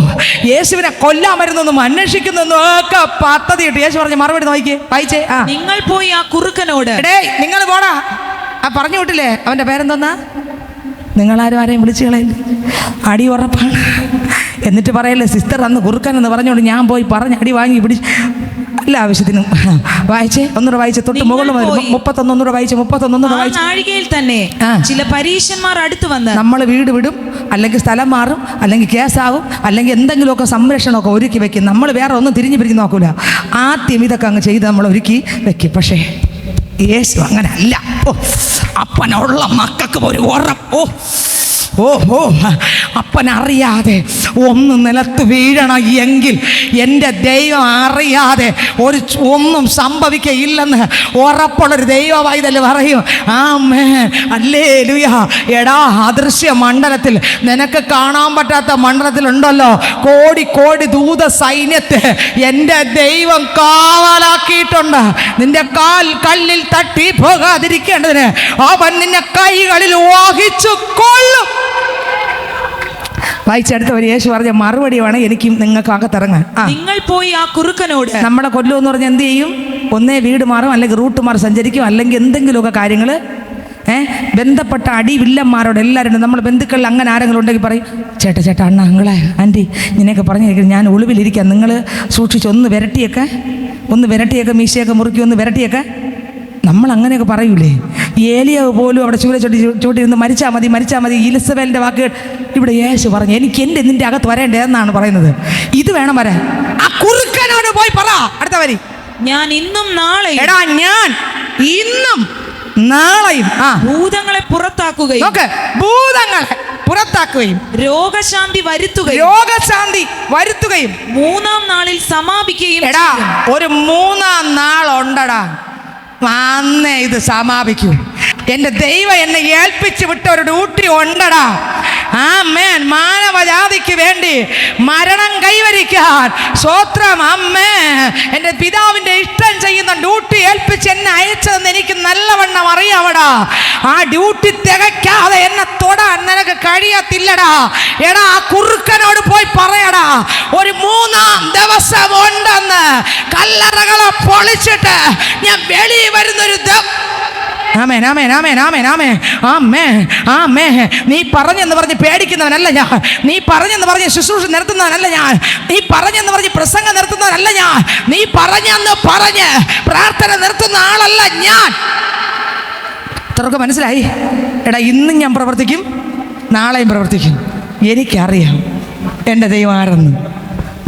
യേശുവിനെ കൊല്ലാൻ വരുന്നൊന്നും അന്വേഷിക്കുന്നൊന്നും ഒക്കെ പദ്ധതി ഇട്ട് യേശു പറഞ്ഞ മറുപടി നോക്കിയേ, വായിച്ചേ. നിങ്ങൾ പോയി ആ കുറുക്കനോട്, നിങ്ങൾ പോടാ. പറഞ്ഞു വിട്ടില്ലേ അവൻ്റെ പേരെന്തോന്നാ? നിങ്ങളാരും ആരെയും വിളിച്ചു കളയില്ല, അടി ഉറപ്പാണ്. എന്നിട്ട് പറയല്ലേ സിസ്റ്റർ അന്ന് കുറുക്കനെന്ന് പറഞ്ഞുകൊണ്ട് ഞാൻ പോയി പറഞ്ഞ് അടി വാങ്ങി പിടിച്ച് എല്ലാ ആവശ്യത്തിനും. വായിച്ചേ, ഒന്നുകൂടെ വായിച്ചേ, തൊട്ട് മുകളിൽ 31 ഒന്നുകൂടെ വായിച്ചേ. 31 വായിച്ചു. നാഴികയിൽ തന്നെ ചില പരീശന്മാർ അടുത്ത് വന്ന് നമ്മൾ വീട് വിടും, അല്ലെങ്കിൽ സ്ഥലം മാറും, അല്ലെങ്കിൽ കേസാവും, അല്ലെങ്കിൽ എന്തെങ്കിലുമൊക്കെ സംരക്ഷണമൊക്കെ ഒരുക്കി വെക്കും. നമ്മൾ വേറെ ഒന്നും തിരിഞ്ഞു പിരിഞ്ഞ് നോക്കൂല. ആദ്യം ഇതൊക്കെ അങ്ങ് ചെയ്ത് നമ്മൾ ഒരുക്കി വെക്കും. പക്ഷേ യേശു അങ്ങനെ അല്ല. അപ്പനുള്ള മക്കൾക്ക് ഒരു ഉറപ്പ്. ഓഹോ, അപ്പനറിയാതെ ഒന്ന് നിലത്ത് വീഴണം എങ്കിൽ എൻ്റെ ദൈവം അറിയാതെ ഒന്നും സംഭവിക്കയില്ലെന്ന് ഉറപ്പുള്ളൊരു ദൈവമായതല്ലേ പറയും. ആമേൻ, ഹല്ലേലൂയ. എടാ, അദൃശ്യ മണ്ഡലത്തിൽ നിനക്ക് കാണാൻ പറ്റാത്ത മണ്ഡലത്തിലുണ്ടല്ലോ കോടി കോടി ദൂത സൈന്യത്തെ എൻ്റെ ദൈവം കാവലാക്കിയിട്ടുണ്ട്. നിന്റെ കാൽ കല്ലിൽ തട്ടി പോകാതിരിക്കേണ്ടതിന് അവൻ നിന്നെ കൈകളിൽ വഹിച്ചു കൊള്ളും. വായിച്ചെടുത്തവർ യേശു പറഞ്ഞ മറുപടിയാണ് എനിക്കും നിങ്ങൾക്ക് അകത്തിറങ്ങാൻ. നിങ്ങൾ പോയി ആ കുറുക്കനോട്. നമ്മളെ കൊല്ലുമെന്ന് പറഞ്ഞാൽ എന്ത് ചെയ്യും? ഒന്നേ വീട് മാറും, അല്ലെങ്കിൽ റൂട്ട് മാറി സഞ്ചരിക്കും, അല്ലെങ്കിൽ എന്തെങ്കിലുമൊക്കെ കാര്യങ്ങൾ ബന്ധപ്പെട്ട വില്ലന്മാരോട് എല്ലാവരും നമ്മൾ ബന്ധുക്കളിൽ അങ്ങനെ ആരെങ്കിലും ഉണ്ടെങ്കിൽ പറയും, ചേട്ടാ അണ്ണ അങ്ങളെ ആൻറ്റി നിന്നെയൊക്കെ പറഞ്ഞു കേൾക്കും, ഞാൻ ഒളിവിലിരിക്കാം, നിങ്ങൾ സൂക്ഷിച്ച് ഒന്ന് വിരട്ടിയൊക്കെ മീശയൊക്കെ മുറുക്കി ഒന്ന് വിരട്ടിയൊക്കെ. നമ്മൾ അങ്ങനെയൊക്കെ പറയൂലേ? ഏലിയാവ് പോലും അവിടെ ചൂടിരുന്ന് മരിച്ചാൽ മതി ഇലിസബേലിൻ്റെ വാക്കുകൾ ഇവിടെ യേശു പറഞ്ഞു, എനിക്ക് നിന്റെ അകത്ത് വരേണ്ടതെന്നാണ് പറയുന്നത്. ഇത് വേണം വരാൻ. ആ കുറുക്കനോട് പോയി പറ. അടുത്ത വരി, ഞാൻ ഇന്നും നാളെയും. എടാ, ഞാൻ ഇന്നും നാളെയും ഭൂതങ്ങളെ പുറത്താക്കുകയും രോഗശാന്തി വരുത്തുകയും 3-ാം നാളിൽ സമാപിക്കുകയും. എടാ, ഒരു 3-ാം നാളുണ്ടടാ, അന്നേ ഇത് സമാപിക്കൂ. എൻ്റെ ദൈവം എന്നെ ഏൽപ്പിച്ചു വിട്ട ഒരു ഡ്യൂട്ടി ഉണ്ടടാ. ആമേൻ. മാനവജാതിക്ക് വേണ്ടി മരണം കൈവരിക്കാൻ സ്വോത്രം. അമ്മേ, എൻ്റെ പിതാവിൻ്റെ ഇഷ്ടം ചെയ്യുന്ന ഡ്യൂട്ടി ഏൽപ്പിച്ച് എന്നെ അയച്ചതെന്ന് എനിക്ക് നല്ലവണ്ണം അറിയാവടാ. ആ ഡ്യൂട്ടി തികയ്ക്കാതെ എന്നെ തൊടാൻ നിനക്ക് കഴിയത്തില്ലടാ. എടാ, ആ കുറുക്കനോട് പോയി പറയടാ, ഒരു 3-ാം ദിവസം ഉണ്ടെന്ന്. കല്ലറകളെ പൊളിച്ചിട്ട് ഞാൻ വെളിയിൽ വരുന്നൊരു ആമേൻ. നീ പറഞ്ഞെന്ന് പറഞ്ഞ് പേടിക്കുന്നവനല്ല ഞാൻ. നീ പറഞ്ഞെന്ന് പറഞ്ഞ് ശുശ്രൂഷ നിർത്തുന്നവനല്ല ഞാൻ. നീ പറഞ്ഞെന്ന് പറഞ്ഞ് പ്രസംഗം നിർത്തുന്നവനല്ല ഞാൻ. നീ പറഞ്ഞെന്ന് പറഞ്ഞ് പ്രാർത്ഥന നിർത്തുന്ന ആളല്ല ഞാൻ. ഇത്രയൊക്കെ മനസ്സിലായി? എടാ, ഇന്നും ഞാൻ പ്രവർത്തിക്കും, നാളെയും പ്രവർത്തിക്കും. എനിക്കറിയാം എൻ്റെ ദൈവം ആരെന്ന്.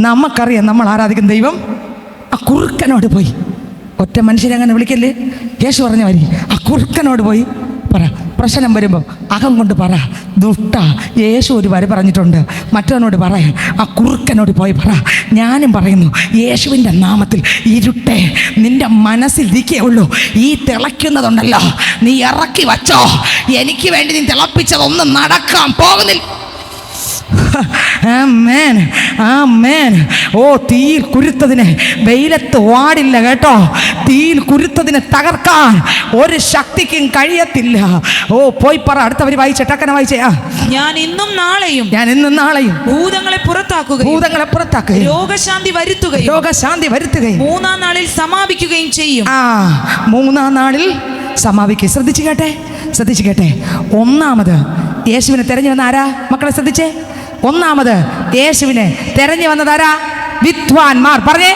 നമുക്കറിയാം നമ്മൾ ആരാധിക്കുന്ന ദൈവം. ആ കുറുക്കനോട് പോയി, ഒറ്റ മനുഷ്യരെ അങ്ങനെ വിളിക്കല്ലേ, യേശു പറഞ്ഞ വരി. ആ കുറുക്കനോട് പോയി പറ. പ്രശ്നം വരുമ്പോൾ അകം കൊണ്ട് പറ, ദുഷ്ട. യേശു ഒരു വരി പറഞ്ഞിട്ടുണ്ട്. മറ്റവനോട് പറയാൻ ആ കുറുക്കനോട് പോയി പറ. ഞാനും പറയുന്നു, യേശുവിൻ്റെ നാമത്തിൽ ഇരുട്ടെ നിൻ്റെ മനസ്സിലിരിക്കേ ഉള്ളൂ. ഈ തിളയ്ക്കുന്നതുണ്ടല്ലോ, നീ ഇറക്കി വച്ചോ. എനിക്ക് വേണ്ടി നീ തിളപ്പിച്ചതൊന്നും നടക്കാൻ പോകുന്നില്ല. ആമേൻ, ആമേൻ. ഓ, തീയിൽ കുരുത്തതിനെ വെയിലത്ത് വാടില്ല കേട്ടോ. തീയിൽ കുരുത്തതിനെ തകർക്കാൻ ഒരു ശക്തിക്കും കഴിയത്തില്ല. ഓ, പോയി പറ. അടുത്തവർ വായിച്ച ടക്കനെ വായിച്ചേ. ഞാൻ ഇന്നും നാളെയും ഭൂതങ്ങളെ പുറത്താക്കുകയും രോഗശാന്തി വരുത്തുകയും മൂന്നാം നാളിൽ സമാപിക്കുകയും ചെയ്യും. മൂന്നാം നാളിൽ സമാപിക്കുക. ശ്രദ്ധിച്ചു കേട്ടെ. ഒന്നാമത് യേശുവിനെ തെരഞ്ഞു വന്ന ആരാ മക്കളെ? ശ്രദ്ധിച്ചേ. ഒന്നാമത് യേശുവിനെ തെരഞ്ഞു വന്നതാരാ? വിദ്വാൻമാർ. പറഞ്ഞേ.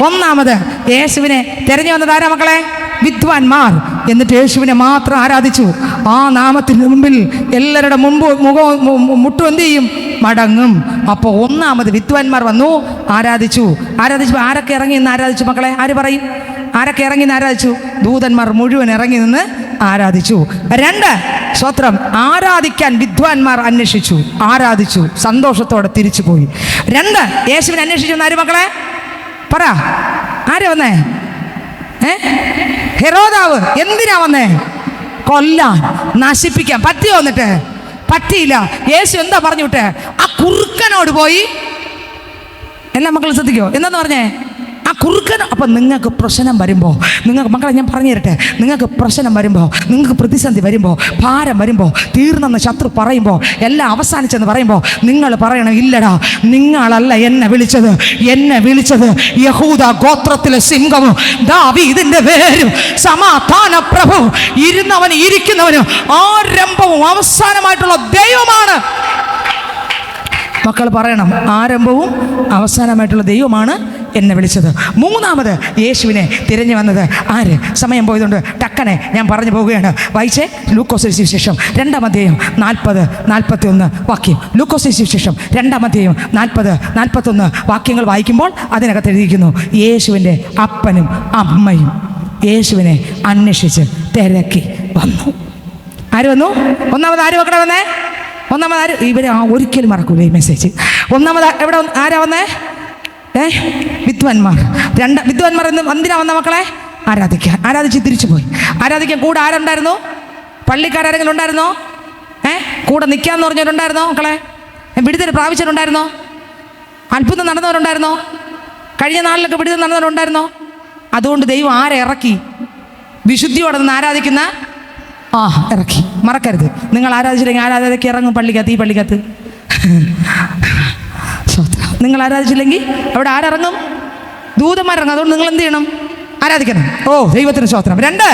ഒന്നാമത് യേശുവിനെ തെരഞ്ഞു വന്നതാരാ മക്കളെ? വിദ്വാൻമാർ. എന്നിട്ട് യേശുവിനെ മാത്രം ആരാധിച്ചു. ആ നാമത്തിന് മുമ്പിൽ എല്ലാവരുടെ മുഖവും മുട്ടും എന്ത് ചെയ്യും? മടങ്ങും. അപ്പോൾ ഒന്നാമത് വിദ്വാൻമാർ വന്നു, ആരാധിച്ചു. ആരൊക്കെ ഇറങ്ങി നിന്ന് ആരാധിച്ചു മക്കളെ? ആര് പറയും? ആരൊക്കെ ഇറങ്ങി നിന്ന് ആരാധിച്ചു? ദൂതന്മാർ മുഴുവൻ ഇറങ്ങി നിന്ന് ആരാധിച്ചു. 2, സ്തോത്രം, ആരാധിക്കാൻ വിദ്വാൻമാർ അന്വേഷിച്ചു, ആരാധിച്ചു, സന്തോഷത്തോടെ തിരിച്ചു പോയി. 2, യേശുവിനെ അന്വേഷിച്ചു വന്ന ആര് മക്കളെ? പറ. ആര് വന്നേ? ഹെരോദാവ്. എന്തിനാ വന്നേ? കൊല്ലാൻ, നശിപ്പിക്കാൻ. പറ്റിയോ? വന്നിട്ട് പറ്റിയില്ല. യേശു എന്താ പറഞ്ഞു വിട്ടെ? ആ കുറുക്കനോട് പോയി. എല്ലാ മക്കളും ശ്രദ്ധിക്കോ എന്താന്ന് പറഞ്ഞേ? ആ കുറുക്കൻ. അപ്പം നിങ്ങൾക്ക് പ്രശ്നം വരുമ്പോൾ, നിങ്ങൾക്ക് മക്കളെ ഞാൻ പറഞ്ഞു തരട്ടെ, നിങ്ങൾക്ക് പ്രശ്നം വരുമ്പോൾ, നിങ്ങൾക്ക് പ്രതിസന്ധി വരുമ്പോൾ, ഭാരം വരുമ്പോൾ, തീർന്നെന്ന് ശത്രു പറയുമ്പോൾ, എല്ലാം അവസാനിച്ചെന്ന് പറയുമ്പോൾ നിങ്ങൾ പറയണം, ഇല്ലടാ, നിങ്ങളല്ല എന്നെ വിളിച്ചത് യഹൂദ ഗോത്രത്തിലെ സിംഹവും ദാവീദിന്റെ വേരും സമാധാന പ്രഭു, ഇരുന്നവനും ഇരിക്കുന്നവനും ആരംഭവും അവസാനമായിട്ടുള്ള ദൈവമാണ്. മക്കൾ പറയണം, ആരംഭവും അവസാനമായിട്ടുള്ള ദൈവമാണ് എന്നെ വിളിച്ചത്. മൂന്നാമത് യേശുവിനെ തിരഞ്ഞു വന്നത് ആര്? സമയം പോയതുകൊണ്ട് ടക്കനെ ഞാൻ പറഞ്ഞു പോവുകയാണ്. വായിച്ചേ. ലൂക്കോസ് സുവിശേഷം 2-ാം അധ്യായം 40-41 വാക്യം. ലൂക്കോസ് സുവിശേഷം 2-ാം അധ്യായം 40-41 വാക്യങ്ങൾ വായിക്കുമ്പോൾ അതിനകത്ത് എഴുതിയിരിക്കുന്നു, യേശുവിൻ്റെ അപ്പനും അമ്മയും യേശുവിനെ അന്വേഷിച്ച് തിരക്കി വന്നു. ആര് വന്നു? ഒന്നാമത് ആര് മക്കളെ വന്നേ? ഒന്നാമത് ആര്? ഇവരെ ഒരിക്കലും മറക്കൂല ഈ മെസ്സേജ്. ഒന്നാമത് എവിടെ ആരാ വന്നേ? വിദ്വാൻമാർ. വിദ്വാൻമാർ എന്തിനാ വന്ന മക്കളെ? ആരാധിച്ച് തിരിച്ചു പോയി. ആരാധിക്കാൻ കൂടെ ആരുണ്ടായിരുന്നു? പള്ളിക്കാരെങ്കിലും ഉണ്ടായിരുന്നോ? കൂടെ നിൽക്കാന്ന് പറഞ്ഞവരുണ്ടായിരുന്നോ മക്കളെ? വിടുതൽ പ്രാപിച്ചവരുണ്ടായിരുന്നോ? അത്ഭുതം നടന്നവരുണ്ടായിരുന്നോ? കഴിഞ്ഞ നാളിലൊക്കെ വിടുതൽ നടന്നവരുണ്ടായിരുന്നോ? അതുകൊണ്ട് ദൈവം ആരെ ഇറക്കി? വിശുദ്ധിയോടെ നിന്ന് ആരാധിക്കുന്ന ഇറക്കി. മറക്കരുത്. നിങ്ങൾ ആരാധിച്ചില്ലെങ്കിൽ ആരാധനയ്ക്ക് ഇറങ്ങും പള്ളിക്കകത്ത്. ഈ പള്ളിക്കകത്ത് നിങ്ങൾ ആരാധിച്ചില്ലെങ്കിൽ അവിടെ ആരിറങ്ങും? ദൂതന്മാരിറങ്ങും. അതുകൊണ്ട് നിങ്ങൾ എന്ത് ചെയ്യണം? ആരാധിക്കണം. ഓ, ദൈവത്തിന് സ്തോത്രം. 2,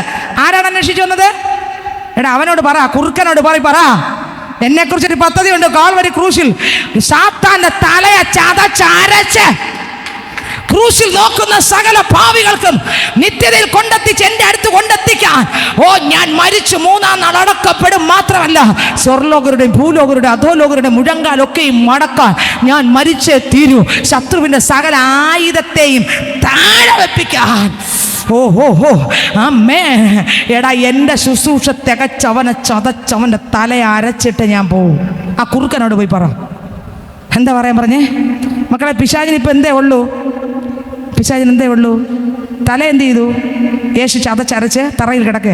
ആരാണ് അന്വേഷിച്ചു വന്നത്? എടാ, അവനോട് പറ, കുറുക്കനോട് പറ, എന്നെക്കുറിച്ചൊരു പദ്ധതിയുണ്ട്. കാൽവരി ക്രൂശിൽ സാത്താന്റെ തലയെ ചതച്ചരച്ച് ക്രൂശിൽ നോക്കുന്ന സകല പാവികൾക്കും നിത്യതയിൽ കൊണ്ടെത്തിച്ച് എൻ്റെ അടുത്ത് കൊണ്ടെത്തിക്കാൻ, ഞാൻ മരിച്ചു 3-ാം നാൾ അടക്കപ്പെടും മാത്രമല്ല, സ്വർലോകരുടെയും ഭൂലോകരുടെ അധോലോകരുടെ മുഴങ്കാലൊക്കെയും മടക്കാൻ ഞാൻ മരിച്ചേ തീരൂ. ശത്രുവിൻ്റെ സകല ആയുധത്തെയും താഴെ വെപ്പിക്കാൻ. അമ്മേ, എടാ, എൻ്റെ ശുശ്രൂഷ തികച്ചവനെ ചതച്ചവൻ്റെ തലയെ അരച്ചിട്ട് ഞാൻ പോവും. ആ കുറുക്കനോട് പോയി പറ. എന്താ പറയാൻ പറഞ്ഞേ മക്കളെ? പിശാചിന് ഇപ്പം എന്തേ ഉള്ളൂ? തല എന്ത് ചെയ്തു? യേശു ചതച്ചരച്ച് തറയിൽ കിടക്കുക.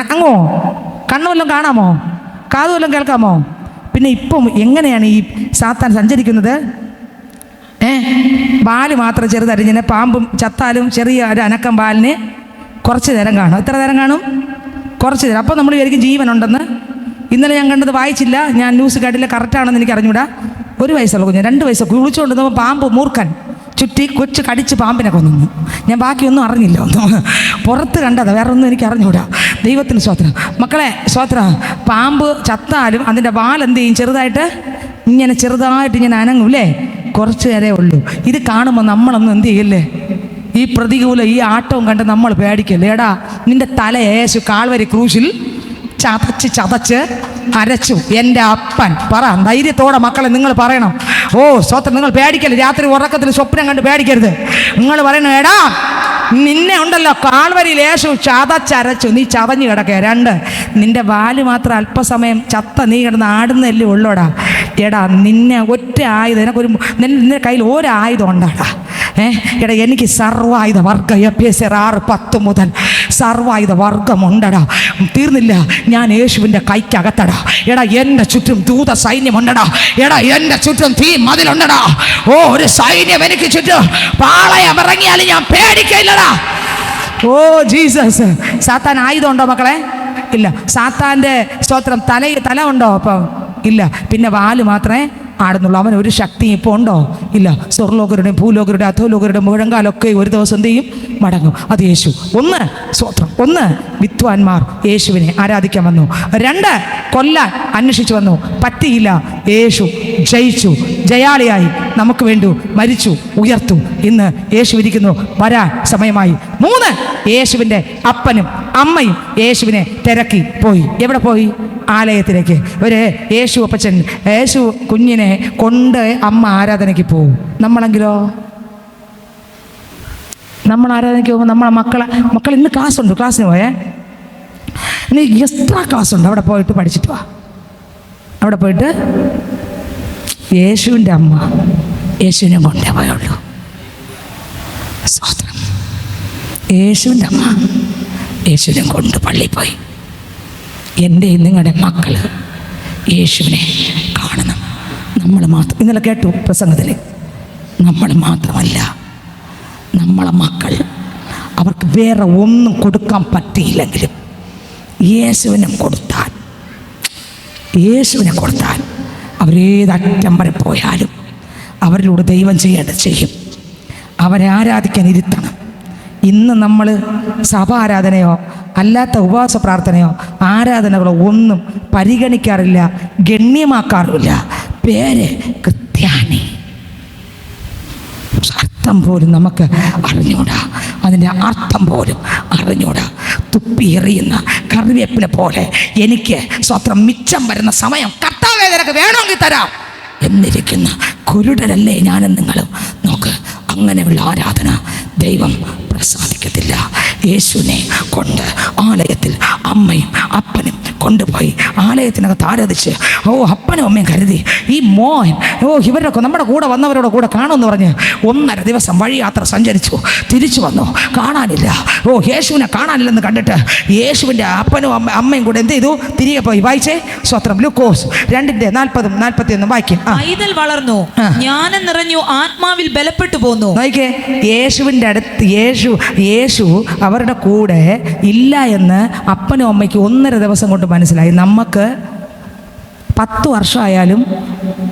അങ്ങോ കണ്ണു വല്ലതും കാണാമോ? കാതു വല്ലതും കേൾക്കാമോ? പിന്നെ ഇപ്പം എങ്ങനെയാണ് ഈ സാത്താൻ സഞ്ചരിക്കുന്നത്? ബാല് മാത്രം ചെറുതരിഞ്ഞിനെ, പാമ്പും ചത്താലും ചെറിയ ഒരു അനക്കം ബാലിന് കുറച്ച് നേരം കാണും. എത്ര നേരം കാണും? കുറച്ച് നേരം. അപ്പോൾ നമ്മൾ വിചാരിക്കും ജീവനുണ്ടെന്ന്. ഇന്നലെ ഞാൻ കണ്ടത് വായിച്ചില്ല, ഞാൻ ന്യൂസ് കേട്ടില്ല, കറക്റ്റാണെന്ന് എനിക്ക് അറിഞ്ഞൂടാ. 1 വയസ്സുള്ള കുഞ്ഞ്, 2 വയസ്സ് കുളിച്ചുകൊണ്ടിരുന്നപ്പോൾ പാമ്പ് മൂർഖൻ ചുറ്റി കൊച്ചു കടിച്ച് പാമ്പിനെ കൊന്നു. ഞാൻ ബാക്കിയൊന്നും അറിഞ്ഞില്ല, ഒന്നും പുറത്ത് കണ്ടത്, വേറെ ഒന്നും എനിക്ക് അറിഞ്ഞൂടാ. ദൈവത്തിന് സ്തോത്രം. മക്കളെ സ്തോത്രം. പാമ്പ് ചത്താലും അതിൻ്റെ വാലെന്ത് ചെയ്യും? ചെറുതായിട്ട് ഇങ്ങനെ അനങ്ങൂല്ലേ? കുറച്ച് നേരമേ ഉള്ളൂ. ഇത് കാണുമ്പോൾ നമ്മളൊന്നും എന്ത് ചെയ്യല്ലേ? ഈ പ്രതികൂലം, ഈ ആട്ടവും കണ്ട് നമ്മൾ പേടിക്കല്ലേ? എടാ, നിന്റെ തല യേശു കാൽവരി ക്രൂശിൽ ചതച്ച് അരച്ചു. എൻ്റെ അപ്പൻ. പറ ധൈര്യത്തോടെ മക്കളെ, നിങ്ങൾ പറയണം. സ്തോത്രം. നിങ്ങൾ പേടിക്കല്ലേ? രാത്രി ഉറക്കത്തിൽ സ്വപ്നം കണ്ട് പേടിക്കരുത്. നിങ്ങൾ പറയണം, എടാ, നിന്നെ ഉണ്ടല്ലോ കാൽവരിയിൽ യേശു ചതച്ചരച്ചു, നീ ചതഞ്ഞു കിടക്കുക. 2, നിന്റെ വാല് മാത്രം അല്പസമയം ചത്ത നീ കിടന്ന് ആടുന്നല്ലേ ഉള്ളൂടാ. എടാ, നിന്നെ ഒറ്റ ആയുധം, നിന്റെ കയ്യിൽ ഒരായുധം ഉണ്ടാടാ. എടാ എനിക്ക് സർവായുധ വർഗം എഫേസ്യർ 6:10 മുതൽ സർവായുധ വർഗമുണ്ടടാ. തീർന്നില്ല, ഞാൻ യേശുവിൻ്റെ കൈക്കകത്തടാ. എടാ എൻ്റെ ചുറ്റും ദൂത സൈന്യമുണ്ടടാ. എടാ എൻ്റെ ചുറ്റും തീ മതിലുണ്ടടാ. ഓ, ഒരു സൈന്യം എനിക്ക് ചുറ്റും. പാളയം ഇറങ്ങിയാലും ഞാൻ പേടിക്കില്ലടാ. Oh Jesus. സാത്താൻ ആയുധം ഉണ്ടോ മക്കളെ? ഇല്ല. സാത്താൻ്റെ സ്തോത്രം തല ഉണ്ടോ? അപ്പം ഇല്ല. പിന്നെ വാല് മാത്രമേ ആടുന്നുള്ളൂ. അവൻ ഒരു ശക്തി ഇപ്പോൾ ഉണ്ടോ? ഇല്ല. സ്വർലോകരുടെയും ഭൂലോകരുടെ അധോലോകരുടെ മുഴങ്കാലൊക്കെ ഒരു ദിവസം എന്ത് ചെയ്യും? മടങ്ങും. അത് യേശു. ഒന്ന് വിദ്വാൻമാർ യേശുവിനെ ആരാധിക്കാൻ വന്നു. 2 കൊല്ലാൻ അന്വേഷിച്ചു വന്നു, പറ്റിയില്ല. യേശു ജയിച്ചു, ജയാളിയായി നമുക്ക് വേണ്ടി മരിച്ചു, ഉയർത്തു. ഇന്ന് യേശു ഇരിക്കുന്നു, വരാൻ സമയമായി. 3 യേശുവിൻ്റെ അപ്പനും അമ്മയും യേശുവിനെ തിരക്കി പോയി. എവിടെ പോയി? ആലയത്തിലേക്ക്. ഒരു യേശു അപ്പച്ചൻ യേശു കുഞ്ഞിനെ കൊണ്ട് അമ്മ ആരാധനയ്ക്ക് പോകും. നമ്മളെങ്കിലോ? നമ്മൾ ആരാധനയ്ക്ക് പോകുമ്പോൾ നമ്മളെ മക്കൾ ഇന്ന് ക്ലാസ്സിന് പോയേ, ഇനി എക്സ്ട്രാ ക്ലാസ് ഉണ്ട്, അവിടെ പോയിട്ട് പഠിച്ചിട്ട് വാ. അവിടെ പോയിട്ട് യേശുവിൻ്റെ അമ്മ യേശുവിനെ കൊണ്ടേ പോയുള്ളൂ. സ്തോത്രം. യേശുവിൻ്റെ അമ്മ യേശുവിനെ കൊണ്ട് പള്ളിയിൽ പോയി. എൻ്റെ നിങ്ങളുടെ മക്കൾ യേശുവിനെ കാണണം. നമ്മൾ മാത്രം. ഇന്നലെ കേട്ടു പ്രസംഗത്തിൽ, നമ്മൾ മാത്രമല്ല, നമ്മളെ മക്കൾ അവർക്ക് വേറെ ഒന്നും കൊടുക്കാൻ പറ്റിയില്ലെങ്കിലും യേശുവിനെ കൊടുത്താൽ അവരേതറ്റം വരെ പോയാലും അവരിലൂടെ ദൈവം ചെയ്യും. അവരെ ആരാധിക്കാൻ ഇരുത്തണം. ഇന്ന് നമ്മൾ സഭ ആരാധനയോ അല്ലാത്ത ഉപവാസ പ്രാർത്ഥനയോ ആരാധനകളോ ഒന്നും പരിഗണിക്കാറില്ല, ഗണ്യമാക്കാറില്ല. പേര് ക്രിസ്ത്യാനി. അർത്ഥം പോലും നമുക്ക് അറിഞ്ഞൂടാ. അതിൻ്റെ അർത്ഥം പോലും അറിഞ്ഞൂടാ. തുപ്പി എറിയുന്ന കറിവേപ്പിനെ പോലെ എനിക്ക് സ്വത്രം മിച്ചം വരുന്ന സമയം കർത്താവേ നിനക്ക് വേണമെങ്കിൽ തരാം എന്നിരിക്കുന്ന കുരുടരല്ലേ ഞാനും നിങ്ങളും. നോക്ക്, അങ്ങനെയുള്ള ആരാധന ദൈവം പ്രസാദിക്കത്തില്ല. യേശുവിനെ കൊണ്ട് ആലയത്തിൽ അമ്മയും അപ്പനും കൊണ്ടുപോയി ആലയത്തിനകത്ത് ആരാധിച്ച്, അപ്പനും അമ്മയും കരുതി ഈ മോൻ ഇവരൊക്കെ നമ്മുടെ കൂടെ വന്നവരോട് കൂടെ കാണുമെന്ന് പറഞ്ഞ് 1.5 ദിവസം വഴി യാത്ര സഞ്ചരിച്ചു. തിരിച്ചു വന്നു, കാണാനില്ല. യേശുവിനെ കാണാനില്ലെന്ന് കണ്ടിട്ട് യേശുവിൻ്റെ അപ്പനും അമ്മയും കൂടെ എന്ത് ചെയ്തു? തിരികെ പോയി. വായിച്ചേ സ്വത്രം ലൂക്കോസ് 2:40-41 വായിക്കും. പൈതൽ വളർന്നു, ജ്ഞാനം നിറഞ്ഞു, ആത്മാവിൽ ബലപ്പെട്ടു പോന്നു. നോക്കിയേ, യേശുവിൻ്റെ അടുത്ത് യേശു അവരുടെ കൂടെ ഇല്ല എന്ന് അപ്പനും അമ്മയ്ക്ക് 1.5 ദിവസം കൊണ്ട് മനസ്സിലായി. നമുക്ക് 10 വർഷമായാലും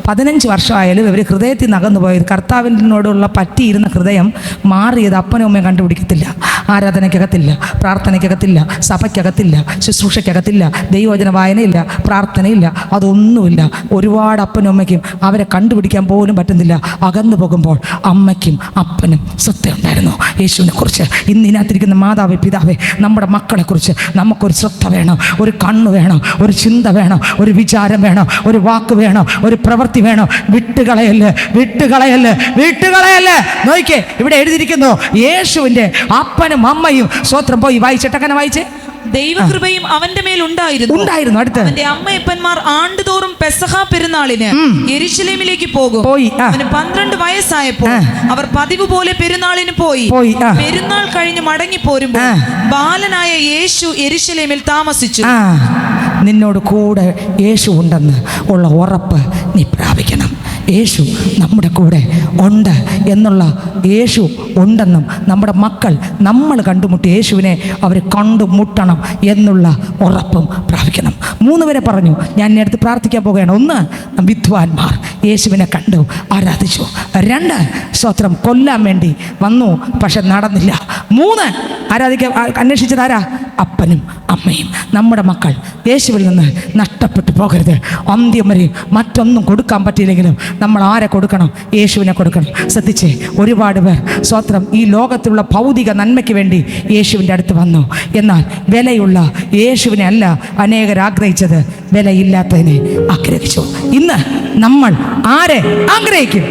15 വർഷമായാലും ഇവർ ഹൃദയത്തിൽ നകന്നു പോയത്, കർത്താവിനോടുള്ള പറ്റിയിരുന്ന ഹൃദയം മാറിയത് അപ്പനും അമ്മയും കണ്ടുപിടിക്കത്തില്ല. ആരാധനയ്ക്കകത്തില്ല, പ്രാർത്ഥനയ്ക്കകത്തില്ല, സഭയ്ക്കകത്തില്ല, ശുശ്രൂഷയ്ക്കകത്തില്ല, ദൈവവചന വായനയില്ല, പ്രാർത്ഥനയില്ല, അതൊന്നുമില്ല. ഒരുപാട് അപ്പനും അമ്മയ്ക്കും അവരെ കണ്ടുപിടിക്കാൻ പോലും പറ്റുന്നില്ല. അകന്നു പോകുമ്പോൾ അമ്മയ്ക്കും അപ്പനും ശ്രദ്ധയുണ്ടായിരുന്നു യേശുവിനെ കുറിച്ച്. ഇന്ന് ഇതിനകത്തിരിക്കുന്ന മാതാവേ, പിതാവേ, നമ്മുടെ മക്കളെക്കുറിച്ച് നമുക്കൊരു ശ്രദ്ധ വേണം, ഒരു കണ്ണ് വേണം, ഒരു ചിന്ത വേണം, ഒരു വിചാരം വേണം, ഒരു വാക്ക് വേണം, ഒരു പ്രവൃത്തി വേണം. വിട്ടുകളയല്ലേ. നോക്കിക്കേ, ഇവിടെ എഴുതിയിരിക്കുന്നു യേശുവിൻ്റെ അപ്പനും അമ്മയും സ്വത്രം പോയി. വായിച്ചിട്ടങ്ങനെ വായിച്ചേ. ദൈവകൃപയും അവന്റെ മേൽ ഉണ്ടായിരുന്നു. അടുത്ത് അവന്റെ അമ്മയപ്പന്മാർ ആണ്ടുതോറും പെസഹ പെരുന്നാളിന് യെരൂശലേമിലേക്ക് പോയി. അവന് 12 വയസ്സായപ്പോൾ അവർ പതിവ് പോലെ പെരുന്നാളിന് പോയി. പെരുന്നാൾ കഴിഞ്ഞ് മടങ്ങി പോരുമ്പോൾ ബാലനായ യേശു യെരൂശലേമിൽ താമസിച്ചു. നിന്നോട് കൂടെ യേശു ഉണ്ടെന്ന് ഉള്ള ഉറപ്പ് നീ പ്രാപിക്കണം. യേശു നമ്മുടെ കൂടെ ഉണ്ട് എന്നുള്ള, യേശു ഉണ്ടെന്നും നമ്മുടെ മക്കൾ നമ്മൾ കണ്ടുമുട്ടി യേശുവിനെ അവർ കണ്ടുമുട്ടണം എന്നുള്ള ഉറപ്പും പ്രാപിക്കണം. 3 പേരെ പറഞ്ഞു, ഞാൻ ഇനി അടുത്ത് പ്രാർത്ഥിക്കാൻ പോകുകയാണ്. 1 വിദ്വാൻമാർ യേശുവിനെ കണ്ടു, ആരാധിച്ചു. 2 സ്വത്രം കൊല്ലാൻ വേണ്ടി വന്നു, പക്ഷെ നടന്നില്ല. 3 ആരാധിക്കാൻ അന്വേഷിച്ചതാരാ? അപ്പനും അമ്മയും. നമ്മുടെ മക്കൾ യേശുവിൽ നിന്ന് നഷ്ടപ്പെട്ടു പോകരുത്. അന്ത്യം വരെ മറ്റൊന്നും കൊടുക്കാൻ പറ്റിയില്ലെങ്കിലും നമ്മൾ ആരെ കൊടുക്കണം? യേശുവിനെ കൊടുക്കണം. ശ്രദ്ധിച്ചേ, ഒരുപാട് പേർ സ്വത്രം ഈ ലോകത്തിലുള്ള ഭൗതിക നന്മയ്ക്ക് വേണ്ടി യേശുവിൻ്റെ അടുത്ത് വന്നു. എന്നാൽ വിലയുള്ള യേശുവിനെ അല്ല അനേകർ ആഗ്രഹിച്ചത്, വിലയില്ലാത്തതിനെ ആഗ്രഹിച്ചു. ഇന്ന് നമ്മൾ ആരെ ആഗ്രഹിക്കും?